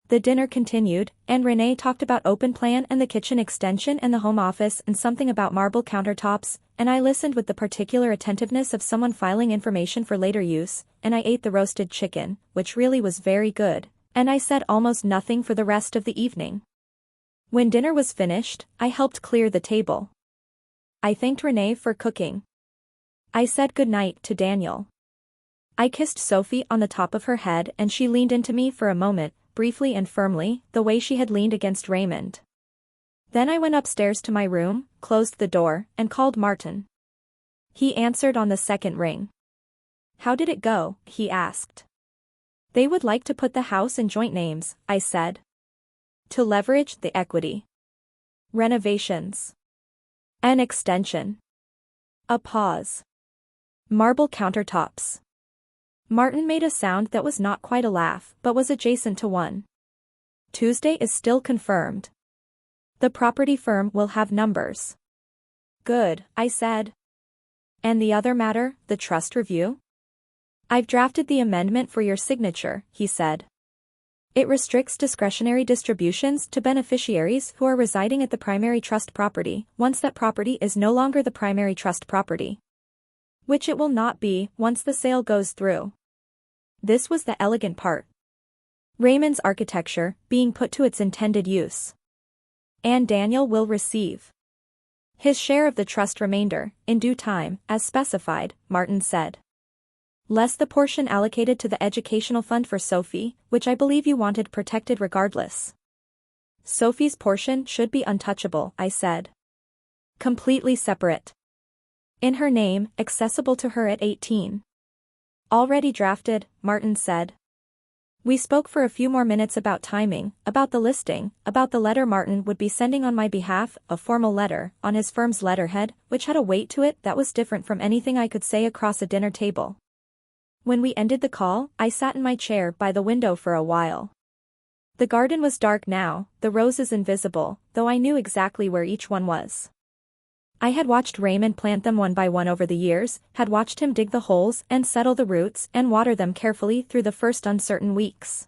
A: The dinner continued, and Renee talked about open plan and the kitchen extension and the home office and something about marble countertops, and I listened with the particular attentiveness of someone filing information for later use, and I ate the roasted chicken, which really was very good, and I said almost nothing for the rest of the evening. When dinner was finished, I helped clear the table. I thanked Renee for cooking. I said goodnight to Daniel. I kissed Sophie on the top of her head and she leaned into me for a moment, briefly and firmly, the way she had leaned against Raymond. Then I went upstairs to my room, closed the door, and called Martin. He answered on the second ring. How did it go? He asked. They would like to put the house in joint names, I said. To leverage the equity. Renovations. An extension. A pause. Marble countertops. Martin made a sound that was not quite a laugh, but was adjacent to one. Tuesday is still confirmed. The property firm will have numbers. Good, I said. And the other matter, the trust review? I've drafted the amendment for your signature, he said. It restricts discretionary distributions to beneficiaries who are residing at the primary trust property, once that property is no longer the primary trust property. Which it will not be, once the sale goes through. This was the elegant part. Raymond's architecture, being put to its intended use. And Daniel will receive his share of the trust remainder, in due time, as specified, Martin said. Less the portion allocated to the educational fund for Sophie, which I believe you wanted protected regardless. Sophie's portion should be untouchable, I said. Completely separate. In her name, accessible to her at 18. Already drafted, Martin said. We spoke for a few more minutes about timing, about the listing, about the letter Martin would be sending on my behalf, a formal letter, on his firm's letterhead, which had a weight to it that was different from anything I could say across a dinner table. When we ended the call, I sat in my chair by the window for a while. The garden was dark now, the roses invisible, though I knew exactly where each one was. I had watched Raymond plant them one by one over the years, had watched him dig the holes and settle the roots and water them carefully through the first uncertain weeks.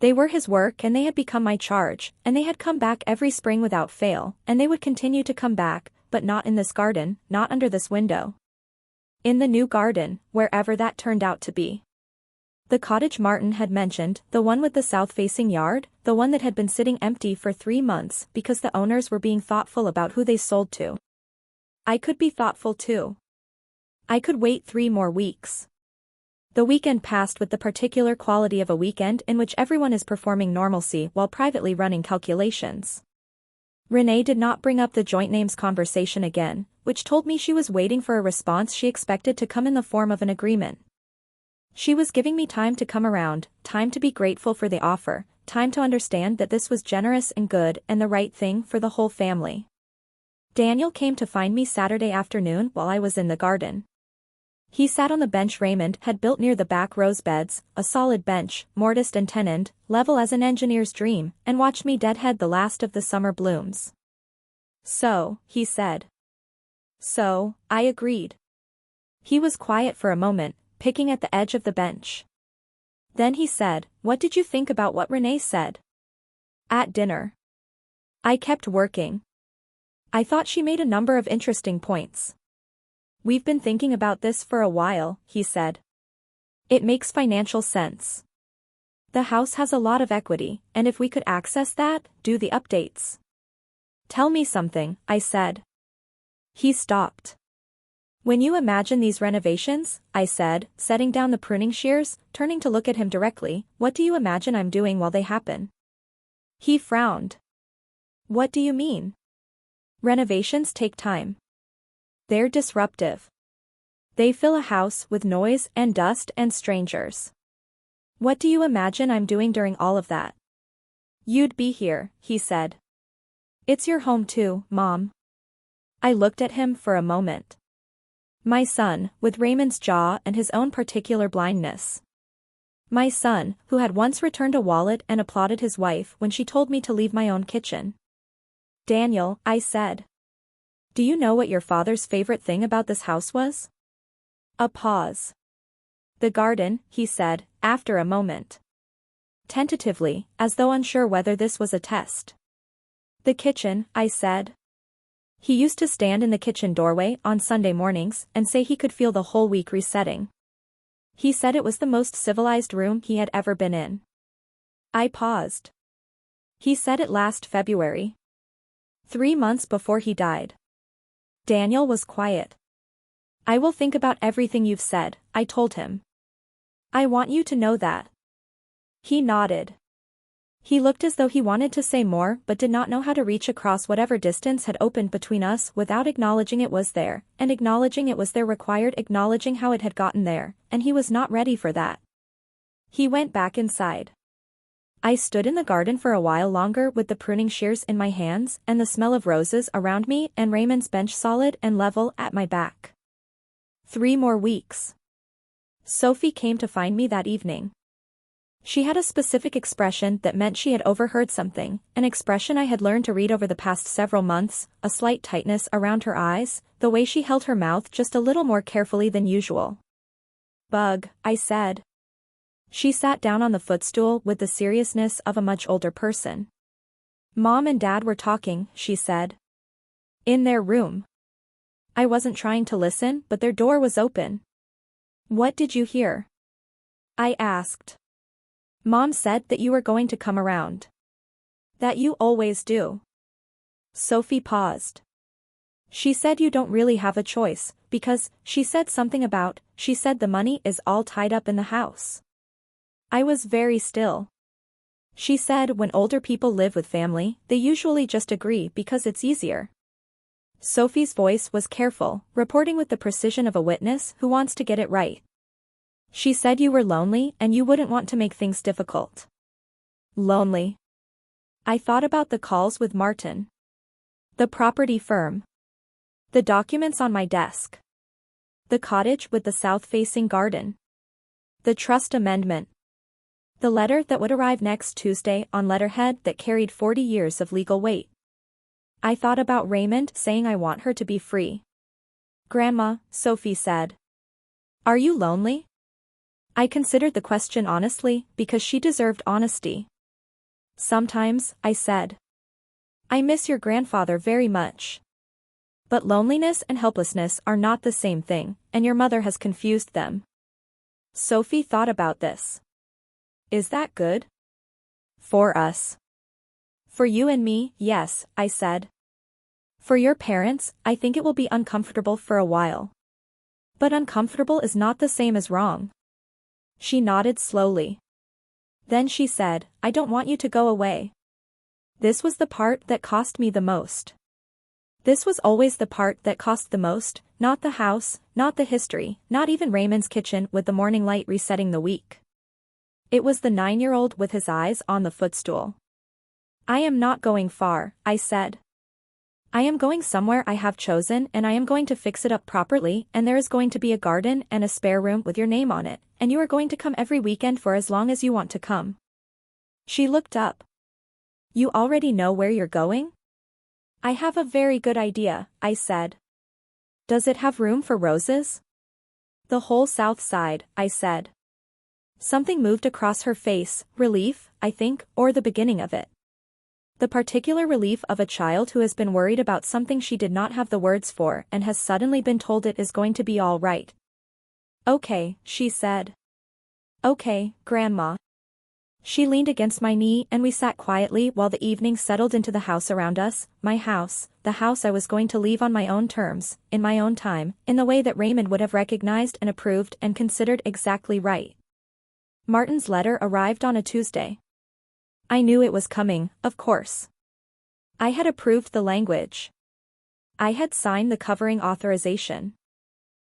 A: They were his work and they had become my charge, and they had come back every spring without fail, and they would continue to come back, but not in this garden, not under this window. In the new garden, wherever that turned out to be. The cottage Martin had mentioned, the one with the south-facing yard, the one that had been sitting empty for 3 months because the owners were being thoughtful about who they sold to. I could be thoughtful too. I could wait 3 more weeks. The weekend passed with the particular quality of a weekend in which everyone is performing normalcy while privately running calculations. Renee did not bring up the joint names conversation again, which told me she was waiting for a response she expected to come in the form of an agreement. She was giving me time to come around, time to be grateful for the offer, time to understand that this was generous and good and the right thing for the whole family. Daniel came to find me Saturday afternoon while I was in the garden. He sat on the bench Raymond had built near the back rose beds, a solid bench, mortised and tenoned, level as an engineer's dream, and watched me deadhead the last of the summer blooms. "So," he said. "So," I agreed. He was quiet for a moment, picking at the edge of the bench. Then he said, "What did you think about what Renee said at dinner?" I kept working. I thought she made a number of interesting points. "We've been thinking about this for a while," he said. "It makes financial sense. The house has a lot of equity, and if we could access that, do the updates." "Tell me something," I said. He stopped. "When you imagine these renovations," I said, setting down the pruning shears, turning to look at him directly, "what do you imagine I'm doing while they happen?" He frowned. "What do you mean?" "Renovations take time. They're disruptive. They fill a house with noise and dust and strangers. What do you imagine I'm doing during all of that?" "You'd be here," he said. "It's your home too, Mom." I looked at him for a moment. My son, with Raymond's jaw and his own particular blindness. My son, who had once returned a wallet and applauded his wife when she told me to leave my own kitchen. "Daniel," I said. "Do you know what your father's favorite thing about this house was?" A pause. "The garden," he said, after a moment. Tentatively, as though unsure whether this was a test. "The kitchen," I said. He used to stand in the kitchen doorway on Sunday mornings and say he could feel the whole week resetting. He said it was the most civilized room he had ever been in. I paused. "He said it last February. 3 months before he died." Daniel was quiet. "I will think about everything you've said," I told him. "I want you to know that." He nodded. He looked as though he wanted to say more but did not know how to reach across whatever distance had opened between us without acknowledging it was there, and acknowledging it was there required acknowledging how it had gotten there, and he was not ready for that. He went back inside. I stood in the garden for a while longer with the pruning shears in my hands and the smell of roses around me and Raymond's bench solid and level at my back. 3 more weeks. Sophie came to find me that evening. She had a specific expression that meant she had overheard something, an expression I had learned to read over the past several months, a slight tightness around her eyes, the way she held her mouth just a little more carefully than usual. "Bug," I said. She sat down on the footstool with the seriousness of a much older person. "Mom and Dad were talking," she said. "In their room." I wasn't trying to listen, but their door was open. "What did you hear?" I asked. "Mom said that you were going to come around. That you always do." Sophie paused. "She said you don't really have a choice, because, she said something about, she said the money is all tied up in the house." I was very still. "She said when older people live with family, they usually just agree because it's easier." Sophie's voice was careful, reporting with the precision of a witness who wants to get it right. "She said you were lonely and you wouldn't want to make things difficult." Lonely. I thought about the calls with Martin. The property firm. The documents on my desk. The cottage with the south-facing garden. The trust amendment. The letter that would arrive next Tuesday on letterhead that carried 40 years of legal weight. I thought about Raymond saying I want her to be free. "Grandma," Sophie said. "Are you lonely?" I considered the question honestly, because she deserved honesty. "Sometimes," I said. "I miss your grandfather very much. But loneliness and helplessness are not the same thing, and your mother has confused them." Sophie thought about this. "Is that good?" "For us." "For you and me, yes," I said. "For your parents, I think it will be uncomfortable for a while. But uncomfortable is not the same as wrong." She nodded slowly. Then she said, "I don't want you to go away." This was the part that cost me the most. This was always the part that cost the most, not the house, not the history, not even Raymond's kitchen with the morning light resetting the week. It was the 9-year-old with his eyes on the footstool. I am not going far, I said. I am going somewhere I have chosen and I am going to fix it up properly and there is going to be a garden and a spare room with your name on it, and you are going to come every weekend for as long as you want to come. She looked up. You already know where you're going? I have a very good idea, I said. Does it have room for roses? The whole south side, I said. Something moved across her face, relief, I think, or the beginning of it. The particular relief of a child who has been worried about something she did not have the words for and has suddenly been told it is going to be all right. Okay, she said. Okay, Grandma. She leaned against my knee and we sat quietly while the evening settled into the house around us, my house, the house I was going to leave on my own terms, in my own time, in the way that Raymond would have recognized and approved and considered exactly right. Martin's letter arrived on a Tuesday. I knew it was coming, of course. I had approved the language. I had signed the covering authorization.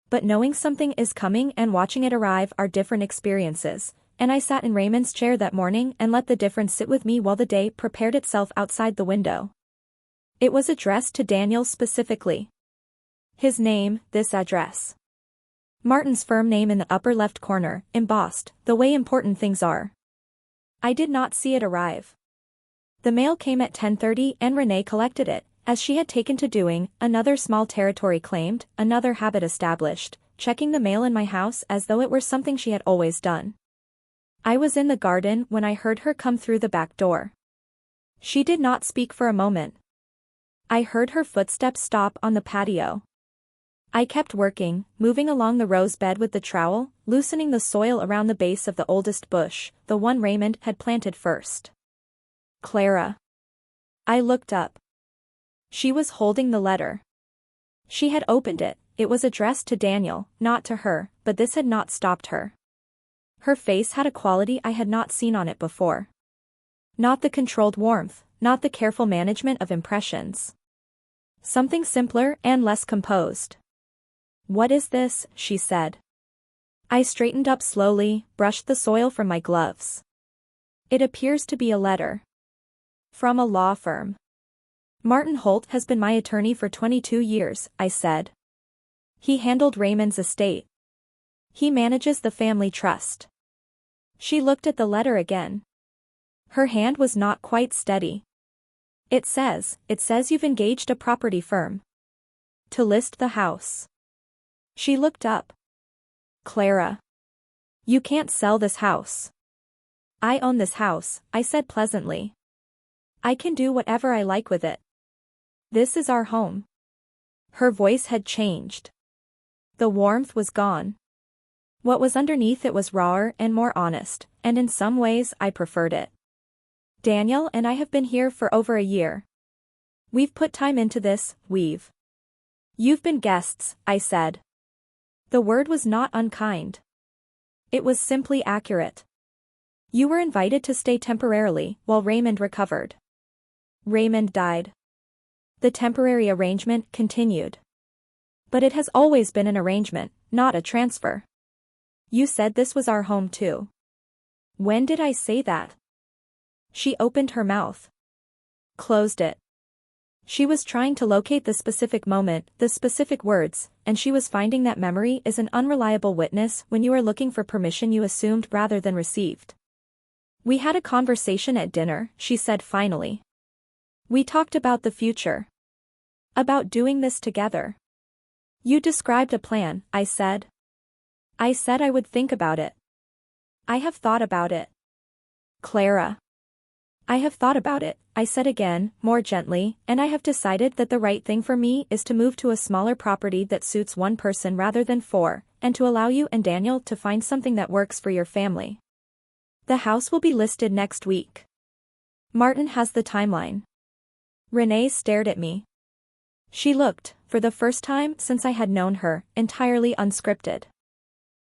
A: But knowing something is coming and watching it arrive are different experiences, and I sat in Raymond's chair that morning and let the difference sit with me while the day prepared itself outside the window. It was addressed to Daniel specifically. His name, this address. Martin's firm name in the upper left corner, embossed, the way important things are. I did not see it arrive. The mail came at 10:30 and Renee collected it, as she had taken to doing, another small territory claimed, another habit established, checking the mail in my house as though it were something she had always done. I was in the garden when I heard her come through the back door. She did not speak for a moment. I heard her footsteps stop on the patio. I kept working, moving along the rose bed with the trowel, loosening the soil around the base of the oldest bush, the one Raymond had planted first. Clara. I looked up. She was holding the letter. She had opened it. It was addressed to Daniel, not to her, but this had not stopped her. Her face had a quality I had not seen on it before. Not the controlled warmth, not the careful management of impressions. Something simpler and less composed. What is this? She said. I straightened up slowly, brushed the soil from my gloves. It appears to be a letter. From a law firm. Martin Holt has been my attorney for 22 years, I said. He handled Raymond's estate. He manages the family trust. She looked at the letter again. Her hand was not quite steady. It says you've engaged a property firm. To list the house. She looked up. Clara. You can't sell this house. I own this house, I said pleasantly. I can do whatever I like with it. This is our home. Her voice had changed. The warmth was gone. What was underneath it was rawer and more honest, and in some ways I preferred it. Daniel and I have been here for over a year. We've put time into this, You've been guests, I said. The word was not unkind. It was simply accurate. You were invited to stay temporarily while Raymond recovered. Raymond died. The temporary arrangement continued. But it has always been an arrangement, not a transfer. You said this was our home too. When did I say that? She opened her mouth. Closed it. She was trying to locate the specific moment, the specific words, and she was finding that memory is an unreliable witness when you are looking for permission you assumed rather than received. We had a conversation at dinner, she said finally. We talked about the future. About doing this together. You described a plan, I said. I said I would think about it. I have thought about it. Clara. I have thought about it, I said again, more gently, and I have decided that the right thing for me is to move to a smaller property that suits one person rather than four, and to allow you and Daniel to find something that works for your family. The house will be listed next week. Martin has the timeline. Renee stared at me. She looked, for the first time since I had known her, entirely unscripted.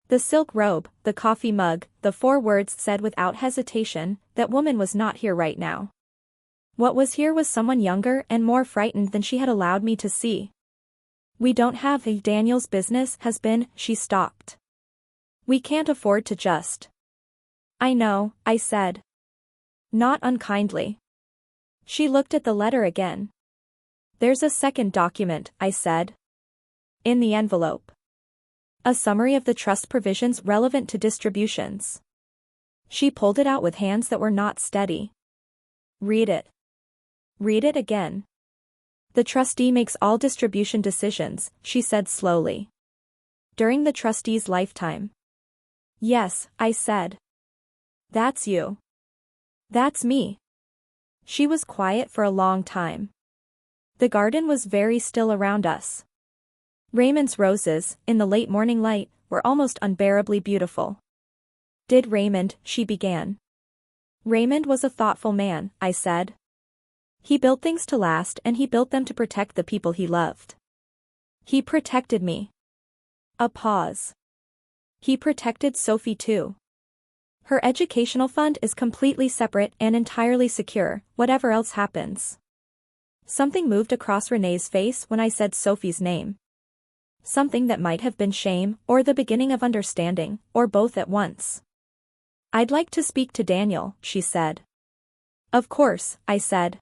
A: The silk robe, the coffee mug, the 4 words said without hesitation, that woman was not here right now. What was here was someone younger and more frightened than she had allowed me to see. We don't have a Daniel's business has been, she stopped. We can't afford to just. I know, I said. Not unkindly. She looked at the letter again. There's a second document, I said. In the envelope. A summary of the trust provisions relevant to distributions. She pulled it out with hands that were not steady. Read it. Read it again. The trustee makes all distribution decisions, she said slowly. During the trustee's lifetime. Yes, I said. That's you. That's me. She was quiet for a long time. The garden was very still around us. Raymond's roses, in the late morning light, were almost unbearably beautiful. Did Raymond, she began. Raymond was a thoughtful man, I said. He built things to last and he built them to protect the people he loved. He protected me. A pause. He protected Sophie too. Her educational fund is completely separate and entirely secure, whatever else happens. Something moved across Renee's face when I said Sophie's name. Something that might have been shame, or the beginning of understanding, or both at once. I'd like to speak to Daniel, she said. Of course, I said.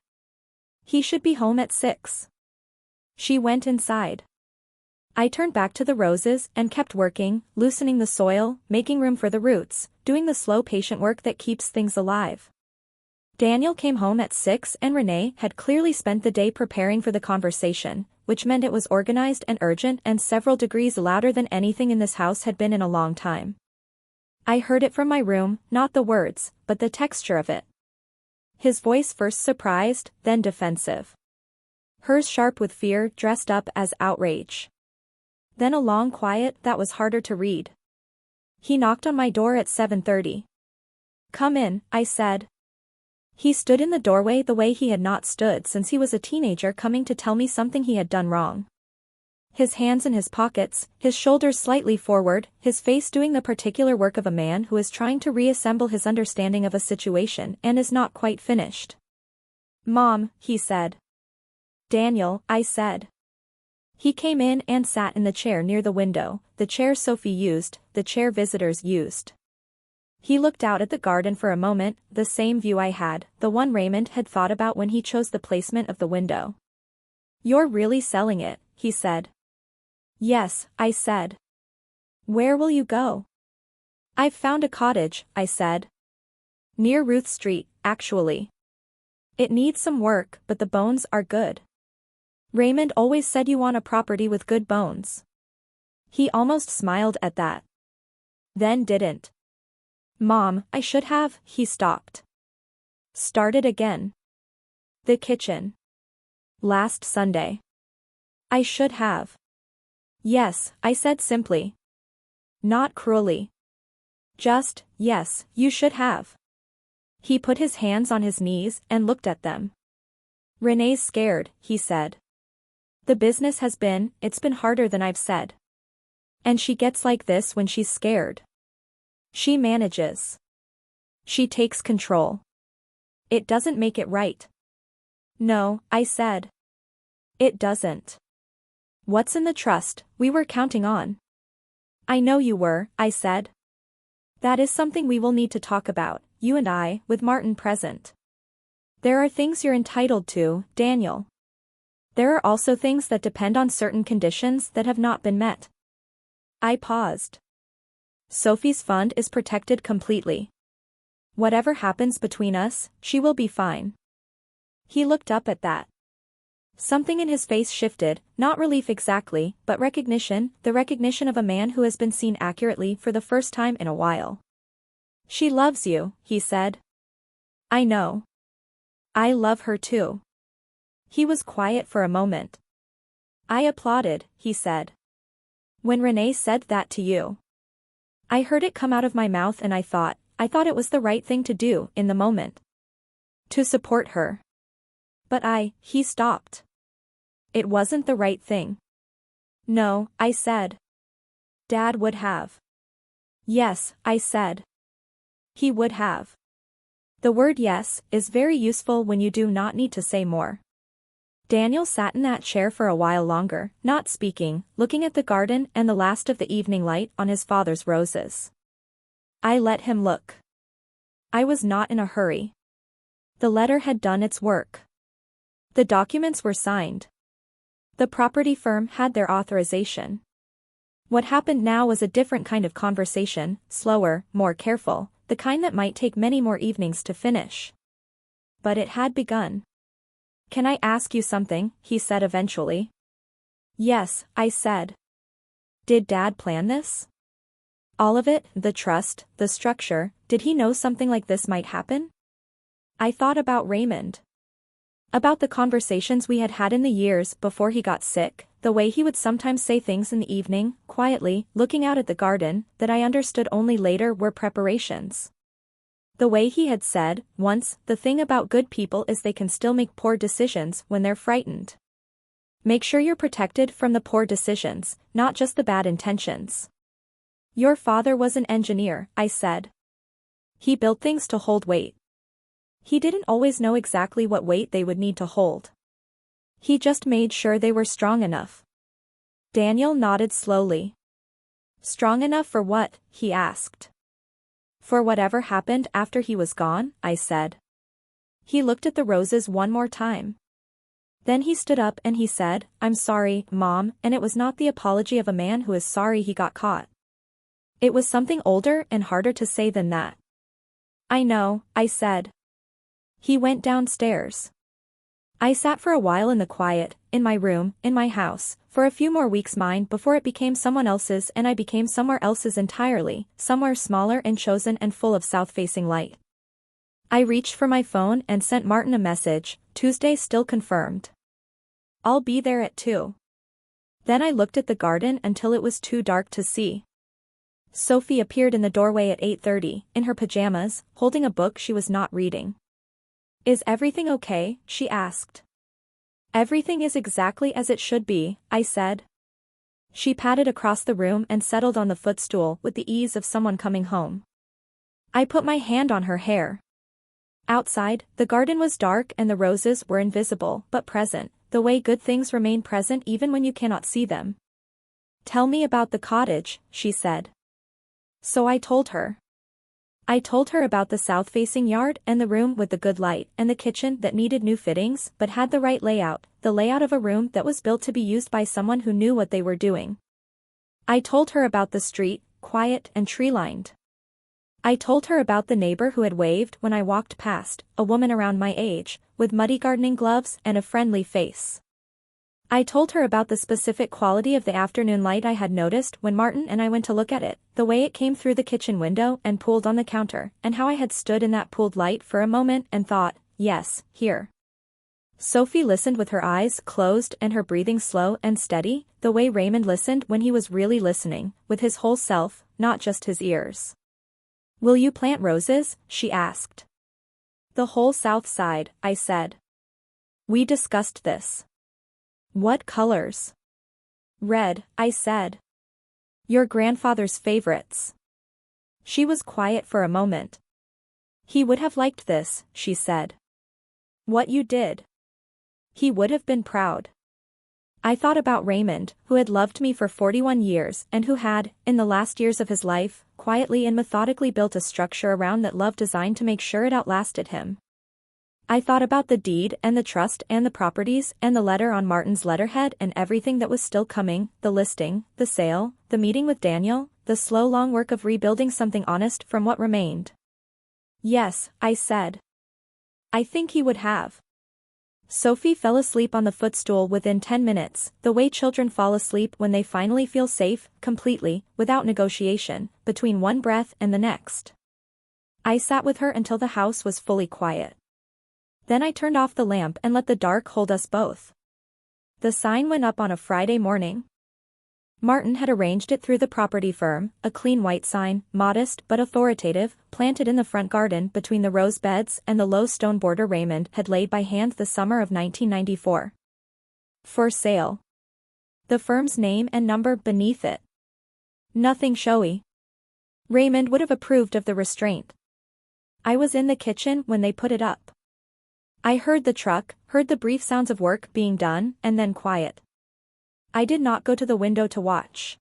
A: He should be home at 6. She went inside. I turned back to the roses and kept working, loosening the soil, making room for the roots, doing the slow patient work that keeps things alive. Daniel came home at 6 and Renee had clearly spent the day preparing for the conversation, which meant it was organized and urgent and several degrees louder than anything in this house had been in a long time. I heard it from my room, not the words, but the texture of it. His voice first surprised, then defensive. Hers sharp with fear dressed up as outrage. Then a long quiet that was harder to read. He knocked on my door at 7:30. Come in, I said. He stood in the doorway the way he had not stood since he was a teenager, coming to tell me something he had done wrong. His hands in his pockets, his shoulders slightly forward, his face doing the particular work of a man who is trying to reassemble his understanding of a situation and is not quite finished. Mom, he said. Daniel, I said. He came in and sat in the chair near the window, the chair Sophie used, the chair visitors used. He looked out at the garden for a moment, the same view I had, the one Raymond had thought about when he chose the placement of the window. You're really selling it, he said. Yes, I said. Where will you go? I've found a cottage, I said. Near Ruth Street, actually. It needs some work, but the bones are good. Raymond always said you want a property with good bones. He almost smiled at that. Then didn't. Mom, I should have, he stopped. Started again. The kitchen. Last Sunday. I should have. Yes, I said simply. Not cruelly. Just, yes, you should have. He put his hands on his knees and looked at them. Renee's scared, he said. The business has been, it's been harder than I've said. And she gets like this when she's scared. She manages. She takes control. It doesn't make it right. No, I said. It doesn't. What's in the trust, we were counting on. I know you were, I said. That is something we will need to talk about, you and I, with Martin present. There are things you're entitled to, Daniel. There are also things that depend on certain conditions that have not been met. I paused. Sophie's fund is protected completely. Whatever happens between us, she will be fine. He looked up at that. Something in his face shifted, not relief exactly, but recognition, the recognition of a man who has been seen accurately for the first time in a while. She loves you, he said. I know. I love her too. He was quiet for a moment. I applauded, he said. When Renee said that to you. I heard it come out of my mouth and I thought it was the right thing to do in the moment. To support her. But he stopped. It wasn't the right thing. No, I said. Dad would have. Yes, I said. He would have. The word yes is very useful when you do not need to say more. Daniel sat in that chair for a while longer, not speaking, looking at the garden and the last of the evening light on his father's roses. I let him look. I was not in a hurry. The letter had done its work. The documents were signed. The property firm had their authorization. What happened now was a different kind of conversation, slower, more careful, the kind that might take many more evenings to finish. But it had begun. "Can I ask you something?" he said eventually. "Yes," I said. "Did Dad plan this? All of it, the trust, the structure, did he know something like this might happen?" I thought about Raymond. About the conversations we had had in the years before he got sick, the way he would sometimes say things in the evening, quietly, looking out at the garden, that I understood only later were preparations. The way he had said, once, "The thing about good people is they can still make poor decisions when they're frightened. Make sure you're protected from the poor decisions, not just the bad intentions." "Your father was an engineer," I said. "He built things to hold weight. He didn't always know exactly what weight they would need to hold. He just made sure they were strong enough." Daniel nodded slowly. "Strong enough for what?" he asked. "For whatever happened after he was gone," I said. He looked at the roses one more time. Then he stood up and he said, "I'm sorry, Mom," and it was not the apology of a man who is sorry he got caught. It was something older and harder to say than that. "I know," I said. He went downstairs. I sat for a while in the quiet, in my room, in my house, for a few more weeks mine before it became someone else's and I became somewhere else's entirely, somewhere smaller and chosen and full of south-facing light. I reached for my phone and sent Martin a message, "Tuesday still confirmed. I'll be there at 2. Then I looked at the garden until it was too dark to see. Sophie appeared in the doorway at 8:30, in her pajamas, holding a book she was not reading. "Is everything okay?" she asked. "Everything is exactly as it should be," I said. She patted across the room and settled on the footstool with the ease of someone coming home. I put my hand on her hair. Outside, the garden was dark and the roses were invisible but present, the way good things remain present even when you cannot see them. "Tell me about the cottage," she said. So I told her. I told her about the south-facing yard and the room with the good light and the kitchen that needed new fittings but had the right layout, the layout of a room that was built to be used by someone who knew what they were doing. I told her about the street, quiet and tree-lined. I told her about the neighbor who had waved when I walked past, a woman around my age, with muddy gardening gloves and a friendly face. I told her about the specific quality of the afternoon light I had noticed when Martin and I went to look at it, the way it came through the kitchen window and pooled on the counter, and how I had stood in that pooled light for a moment and thought, "Yes, here." Sophie listened with her eyes closed and her breathing slow and steady, the way Raymond listened when he was really listening, with his whole self, not just his ears. "Will you plant roses?" she asked. "The whole south side," I said. We discussed this. "What colors?" "Red," I said. "Your grandfather's favorites." She was quiet for a moment. "He would have liked this," she said. "What you did. He would have been proud." I thought about Raymond, who had loved me for 41 years and who had, in the last years of his life, quietly and methodically built a structure around that love designed to make sure it outlasted him. I thought about the deed and the trust and the properties and the letter on Martin's letterhead and everything that was still coming, the listing, the sale, the meeting with Daniel, the slow long work of rebuilding something honest from what remained. "Yes," I said. "I think he would have." Sophie fell asleep on the footstool within 10 minutes, the way children fall asleep when they finally feel safe, completely, without negotiation, between one breath and the next. I sat with her until the house was fully quiet. Then I turned off the lamp and let the dark hold us both. The sign went up on a Friday morning. Martin had arranged it through the property firm, a clean white sign, modest but authoritative, planted in the front garden between the rose beds and the low stone border Raymond had laid by hand the summer of 1994. For sale. The firm's name and number beneath it. Nothing showy. Raymond would have approved of the restraint. I was in the kitchen when they put it up. I heard the truck, heard the brief sounds of work being done, and then quiet. I did not go to the window to watch.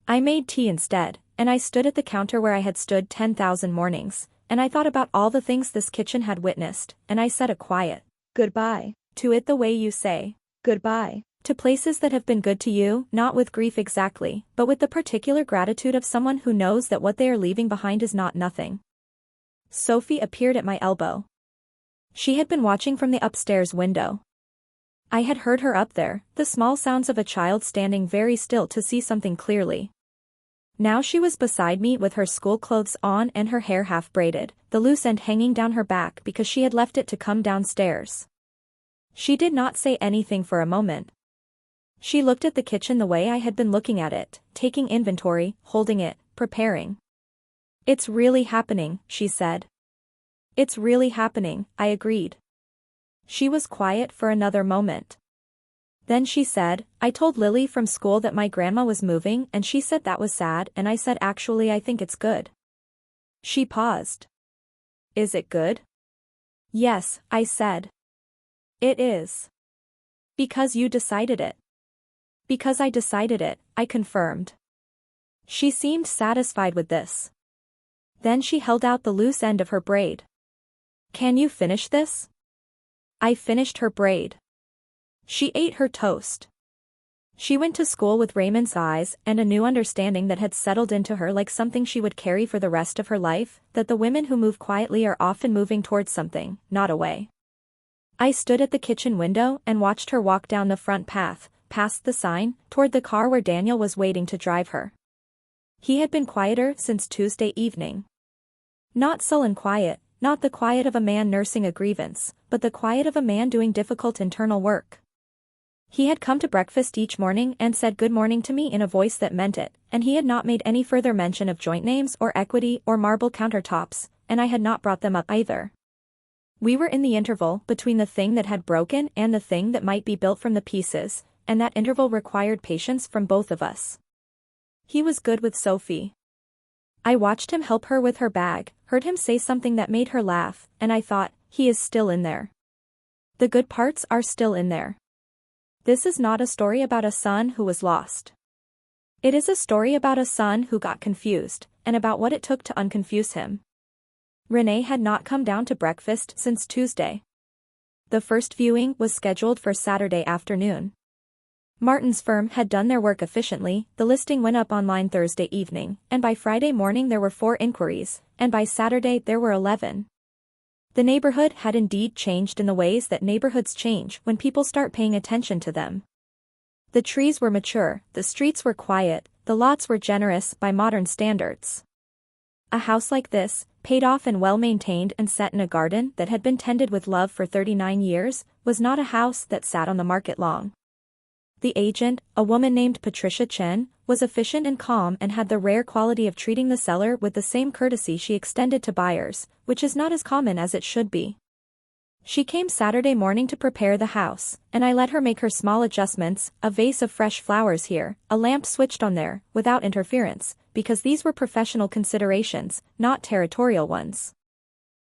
A: I made tea instead, and I stood at the counter where I had stood 10,000 mornings, and I thought about all the things this kitchen had witnessed, and I said a quiet goodbye to it the way you say goodbye to places that have been good to you, not with grief exactly, but with the particular gratitude of someone who knows that what they are leaving behind is not nothing. Sophie appeared at my elbow. She had been watching from the upstairs window. I had heard her up there, the small sounds of a child standing very still to see something clearly. Now she was beside me with her school clothes on and her hair half braided, the loose end hanging down her back because she had left it to come downstairs. She did not say anything for a moment. She looked at the kitchen the way I had been looking at it, taking inventory, holding it, preparing. "It's really happening," she said. "It's really happening," I agreed. She was quiet for another moment. Then she said, "I told Lily from school that my grandma was moving and she said that was sad and I said actually I think it's good." She paused. "Is it good?" "Yes," I said. "It is." "Because you decided it." "Because I decided it," I confirmed. She seemed satisfied with this. Then she held out the loose end of her braid. "Can you finish this?" I finished her braid. She ate her toast. She went to school with Raymond's eyes and a new understanding that had settled into her like something she would carry for the rest of her life, that the women who move quietly are often moving towards something, not away. I stood at the kitchen window and watched her walk down the front path, past the sign, toward the car where Daniel was waiting to drive her. He had been quieter since Tuesday evening. Not sullen quiet, not the quiet of a man nursing a grievance, but the quiet of a man doing difficult internal work. He had come to breakfast each morning and said good morning to me in a voice that meant it, and he had not made any further mention of joint names or equity or marble countertops, and I had not brought them up either. We were in the interval between the thing that had broken and the thing that might be built from the pieces, and that interval required patience from both of us. He was good with Sophie. I watched him help her with her bag, heard him say something that made her laugh, and I thought, he is still in there. The good parts are still in there. This is not a story about a son who was lost. It is a story about a son who got confused, and about what it took to unconfuse him. Renee had not come down to breakfast since Tuesday. The first viewing was scheduled for Saturday afternoon. Martin's firm had done their work efficiently, the listing went up online Thursday evening, and by Friday morning there were 4 inquiries, and by Saturday there were 11. The neighborhood had indeed changed in the ways that neighborhoods change when people start paying attention to them. The trees were mature, the streets were quiet, the lots were generous by modern standards. A house like this, paid off and well-maintained and set in a garden that had been tended with love for 39 years, was not a house that sat on the market long. The agent, a woman named Patricia Chen, was efficient and calm and had the rare quality of treating the seller with the same courtesy she extended to buyers, which is not as common as it should be. She came Saturday morning to prepare the house, and I let her make her small adjustments, a vase of fresh flowers here, a lamp switched on there, without interference, because these were professional considerations, not territorial ones.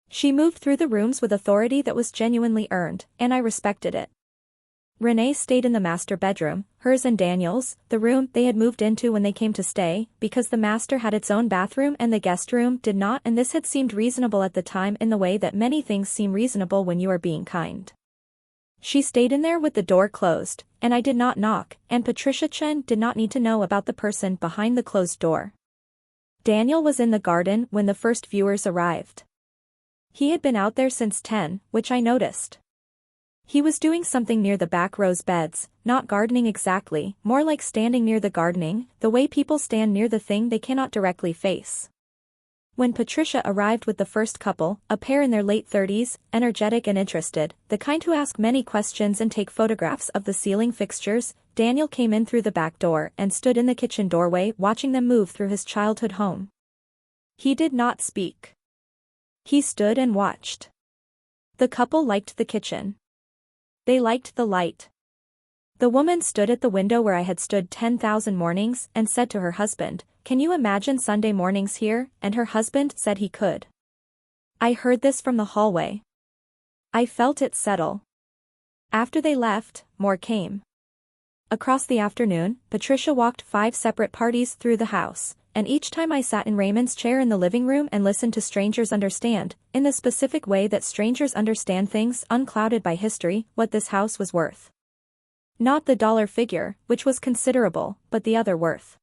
A: She moved through the rooms with authority that was genuinely earned, and I respected it. Renee stayed in the master bedroom, hers and Daniel's, the room they had moved into when they came to stay, because the master had its own bathroom and the guest room did not, and this had seemed reasonable at the time in the way that many things seem reasonable when you are being kind. She stayed in there with the door closed, and I did not knock, and Patricia Chen did not need to know about the person behind the closed door. Daniel was in the garden when the first viewers arrived. He had been out there since 10, which I noticed. He was doing something near the back rose beds, not gardening exactly, more like standing near the gardening, the way people stand near the thing they cannot directly face. When Patricia arrived with the first couple, a pair in their late 30s, energetic and interested, the kind who ask many questions and take photographs of the ceiling fixtures, Daniel came in through the back door and stood in the kitchen doorway watching them move through his childhood home. He did not speak. He stood and watched. The couple liked the kitchen. They liked the light. The woman stood at the window where I had stood 10,000 mornings and said to her husband, "Can you imagine Sunday mornings here?" And her husband said he could. I heard this from the hallway. I felt it settle. After they left, more came. Across the afternoon, Patricia walked 5 separate parties through the house, and each time I sat in Raymond's chair in the living room and listened to strangers understand, in the specific way that strangers understand things unclouded by history, what this house was worth. Not the dollar figure, which was considerable, but the other worth.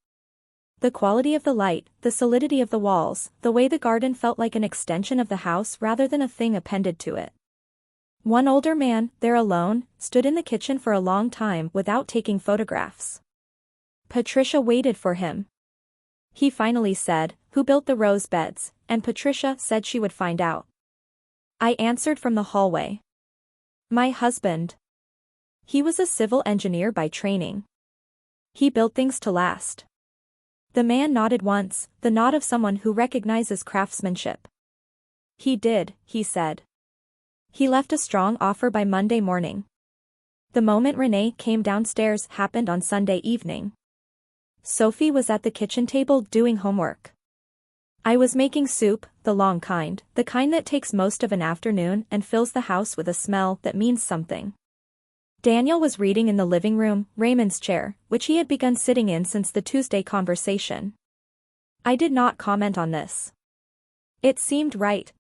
A: The quality of the light, the solidity of the walls, the way the garden felt like an extension of the house rather than a thing appended to it. One older man, there alone, stood in the kitchen for a long time without taking photographs. Patricia waited for him. He finally said, "Who built the rose beds?" and Patricia said she would find out. I answered from the hallway. "My husband. He was a civil engineer by training. He built things to last." The man nodded once, the nod of someone who recognizes craftsmanship. "He did," he said. "He left a strong offer by Monday morning." The moment Renee came downstairs happened on Sunday evening. Sophie was at the kitchen table doing homework. I was making soup, the long kind, the kind that takes most of an afternoon and fills the house with a smell that means something. Daniel was reading in the living room, Raymond's chair, which he had begun sitting in since the Tuesday conversation. I did not comment on this. It seemed right.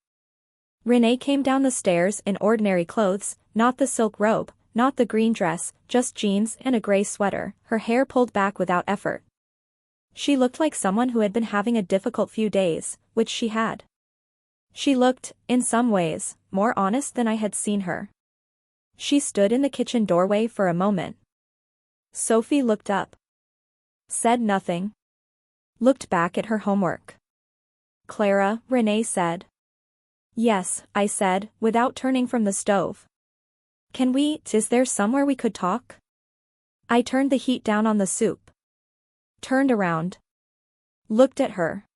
A: Renee came down the stairs in ordinary clothes, not the silk robe, not the green dress, just jeans and a gray sweater, her hair pulled back without effort. She looked like someone who had been having a difficult few days, which she had. She looked, in some ways, more honest than I had seen her. She stood in the kitchen doorway for a moment. Sophie looked up. Said nothing. Looked back at her homework. "Clara," Renee said. "Yes," I said, without turning from the stove. Is there somewhere we could talk?" I turned the heat down on the soup. Turned around. Looked at her.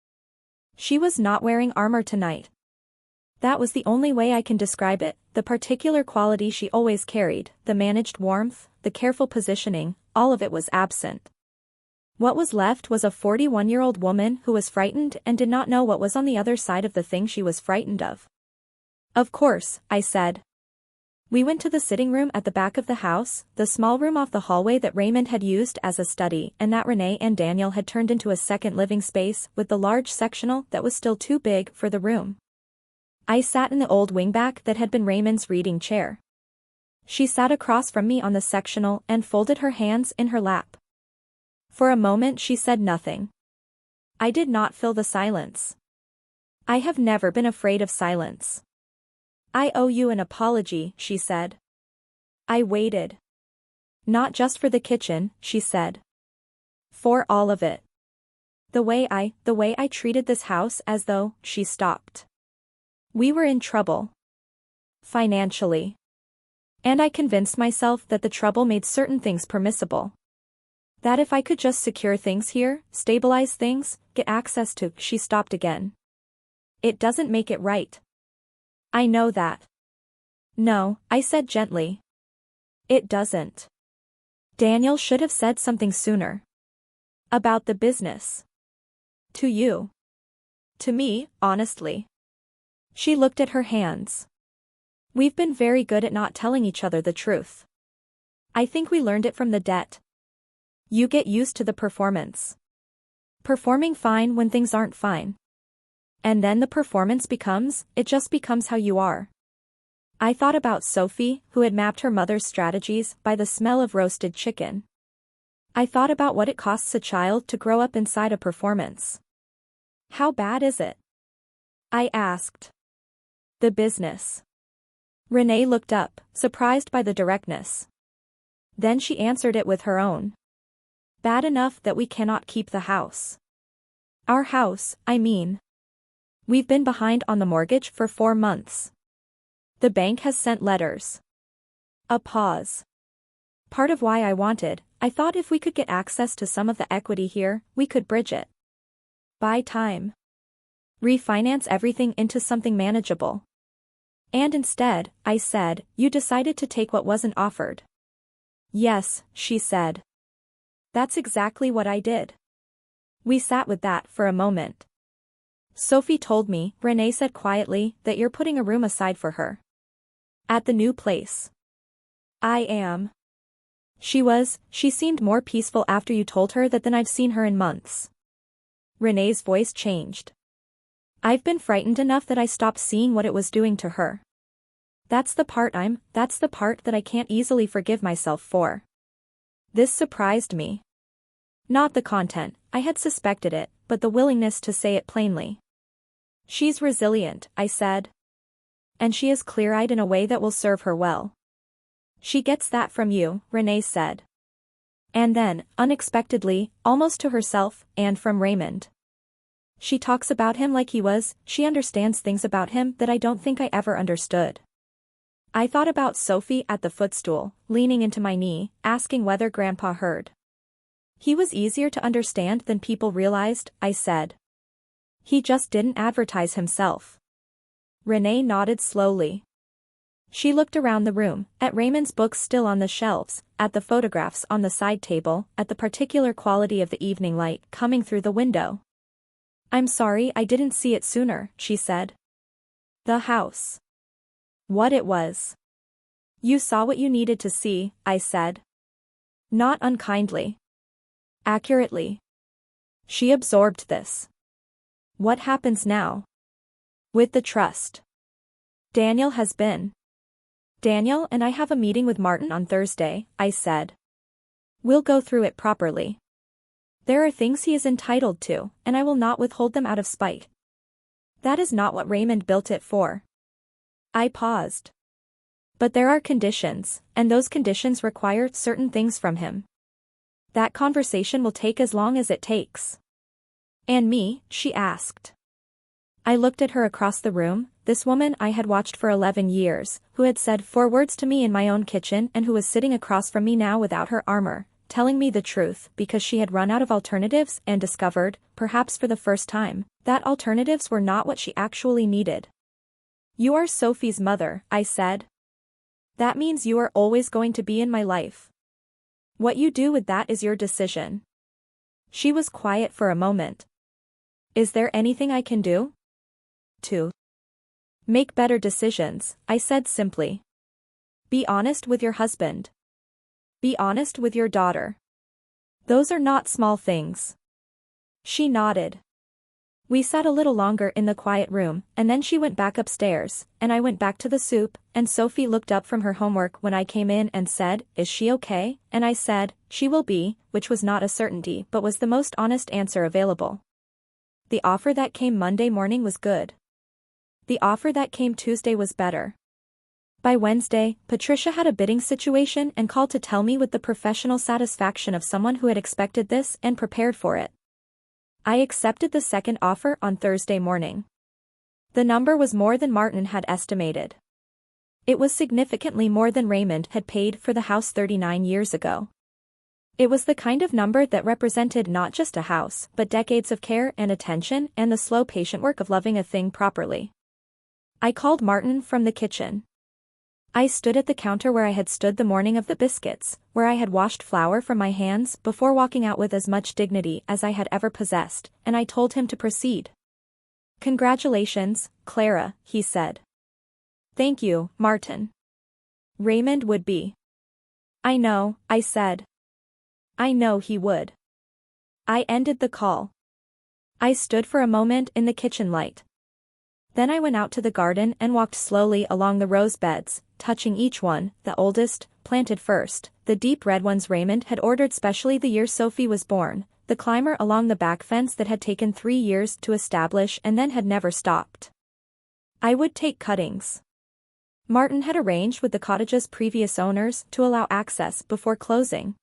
A: She was not wearing armor tonight. That was the only way I can describe it, the particular quality she always carried, the managed warmth, the careful positioning, all of it was absent. What was left was a 41-year-old woman who was frightened and did not know what was on the other side of the thing she was frightened of. "Of course," I said. We went to the sitting room at the back of the house, the small room off the hallway that Raymond had used as a study and that Renee and Daniel had turned into a second living space with the large sectional that was still too big for the room. I sat in the old wingback that had been Raymond's reading chair. She sat across from me on the sectional and folded her hands in her lap. For a moment she said nothing. I did not fill the silence. I have never been afraid of silence. "I owe you an apology," she said. I waited. "Not just for the kitchen," she said. "For all of it. The way I treated this house as though," she stopped. "We were in trouble. Financially. And I convinced myself that the trouble made certain things permissible. That if I could just secure things here, stabilize things, get access to," she stopped again. "It doesn't make it right. I know that." "No," I said gently. "It doesn't. Daniel should have said something sooner. About the business. To you. To me, honestly." She looked at her hands. "We've been very good at not telling each other the truth. I think we learned it from the debt. You get used to the performance. Performing fine when things aren't fine. And then the performance just becomes how you are." I thought about Sophie, who had mapped her mother's strategies by the smell of roasted chicken. I thought about what it costs a child to grow up inside a performance. "How bad is it?" I asked. "The business." Renee looked up, surprised by the directness. Then she answered it with her own. "Bad enough that we cannot keep the house. Our house, I mean. We've been behind on the mortgage for 4 months. The bank has sent letters." A pause. "Part of why I thought if we could get access to some of the equity here, we could bridge it. Buy time. Refinance everything into something manageable. And instead," I said, "you decided to take what wasn't offered." "Yes," she said. "That's exactly what I did." We sat with that for a moment. "Sophie told me," Renee said quietly, "that you're putting a room aside for her. At the new place." "I am." She seemed more peaceful after you told her that than I've seen her in months. Renee's voice changed. I've been frightened enough that I stopped seeing what it was doing to her. That's the part that I can't easily forgive myself for. This surprised me. Not the content, I had suspected it, but the willingness to say it plainly. She's resilient, I said. And she is clear-eyed in a way that will serve her well. She gets that from you, Renee said. And then, unexpectedly, almost to herself, and from Raymond. She talks about him like she understands things about him that I don't think I ever understood. I thought about Sophie at the footstool, leaning into my knee, asking whether Grandpa heard. He was easier to understand than people realized, I said. He just didn't advertise himself. Renee nodded slowly. She looked around the room, at Raymond's books still on the shelves, at the photographs on the side table, at the particular quality of the evening light coming through the window. I'm sorry I didn't see it sooner, she said. The house. What it was. You saw what you needed to see, I said. Not unkindly. Accurately. She absorbed this. What happens now? With the trust. Daniel and I have a meeting with Martin on Thursday, I said. We'll go through it properly. There are things he is entitled to, and I will not withhold them out of spite. That is not what Raymond built it for. I paused. But there are conditions, and those conditions require certain things from him. That conversation will take as long as it takes. And me, she asked. I looked at her across the room, this woman I had watched for 11 years, who had said 4 words to me in my own kitchen and who was sitting across from me now without her armor, telling me the truth because she had run out of alternatives and discovered, perhaps for the first time, that alternatives were not what she actually needed. You are Sophie's mother, I said. That means you are always going to be in my life. What you do with that is your decision. She was quiet for a moment. Is there anything I can do? To make better decisions, I said simply. Be honest with your husband. Be honest with your daughter. Those are not small things. She nodded. We sat a little longer in the quiet room, and then she went back upstairs, and I went back to the soup, and Sophie looked up from her homework when I came in and said, "Is she okay?" And I said, "She will be," which was not a certainty but was the most honest answer available. The offer that came Monday morning was good. The offer that came Tuesday was better. By Wednesday, Patricia had a bidding situation and called to tell me with the professional satisfaction of someone who had expected this and prepared for it. I accepted the second offer on Thursday morning. The number was more than Martin had estimated. It was significantly more than Raymond had paid for the house 39 years ago. It was the kind of number that represented not just a house but decades of care and attention and the slow patient work of loving a thing properly. I called Martin from the kitchen. I stood at the counter where I had stood the morning of the biscuits, where I had washed flour from my hands before walking out with as much dignity as I had ever possessed, and I told him to proceed. "Congratulations, Clara," he said. "Thank you, Martin." Raymond would be. "I know," I said. "I know he would." I ended the call. I stood for a moment in the kitchen light. Then I went out to the garden and walked slowly along the rose beds, touching each one, the oldest, planted first, the deep red ones Raymond had ordered specially the year Sophie was born, the climber along the back fence that had taken 3 years to establish and then had never stopped. I would take cuttings. Martin had arranged with the cottage's previous owners to allow access before closing.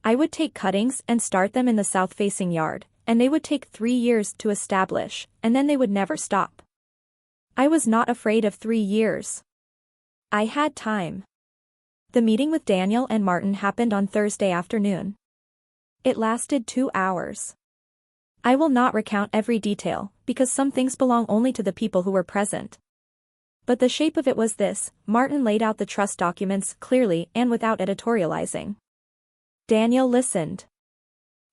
A: I would take cuttings and start them in the south-facing yard, and they would take 3 years to establish, and then they would never stop. I was not afraid of 3 years. I had time. The meeting with Daniel and Martin happened on Thursday afternoon. It lasted 2 hours. I will not recount every detail, because some things belong only to the people who were present. But the shape of it was this: Martin laid out the trust documents clearly and without editorializing. Daniel listened.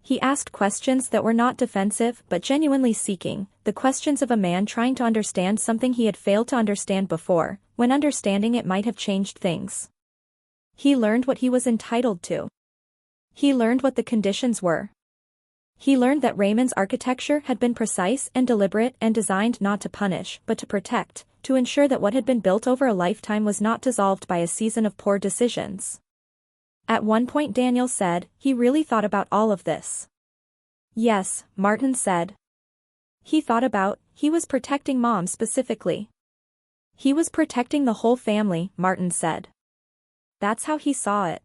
A: He asked questions that were not defensive but genuinely seeking, the questions of a man trying to understand something he had failed to understand before, when understanding it might have changed things. He learned what he was entitled to. He learned what the conditions were. He learned that Raymond's architecture had been precise and deliberate and designed not to punish but to protect, to ensure that what had been built over a lifetime was not dissolved by a season of poor decisions. At one point Daniel said, he really thought about all of this. Yes, Martin said. He was protecting Mom specifically. He was protecting the whole family, Martin said. That's how he saw it.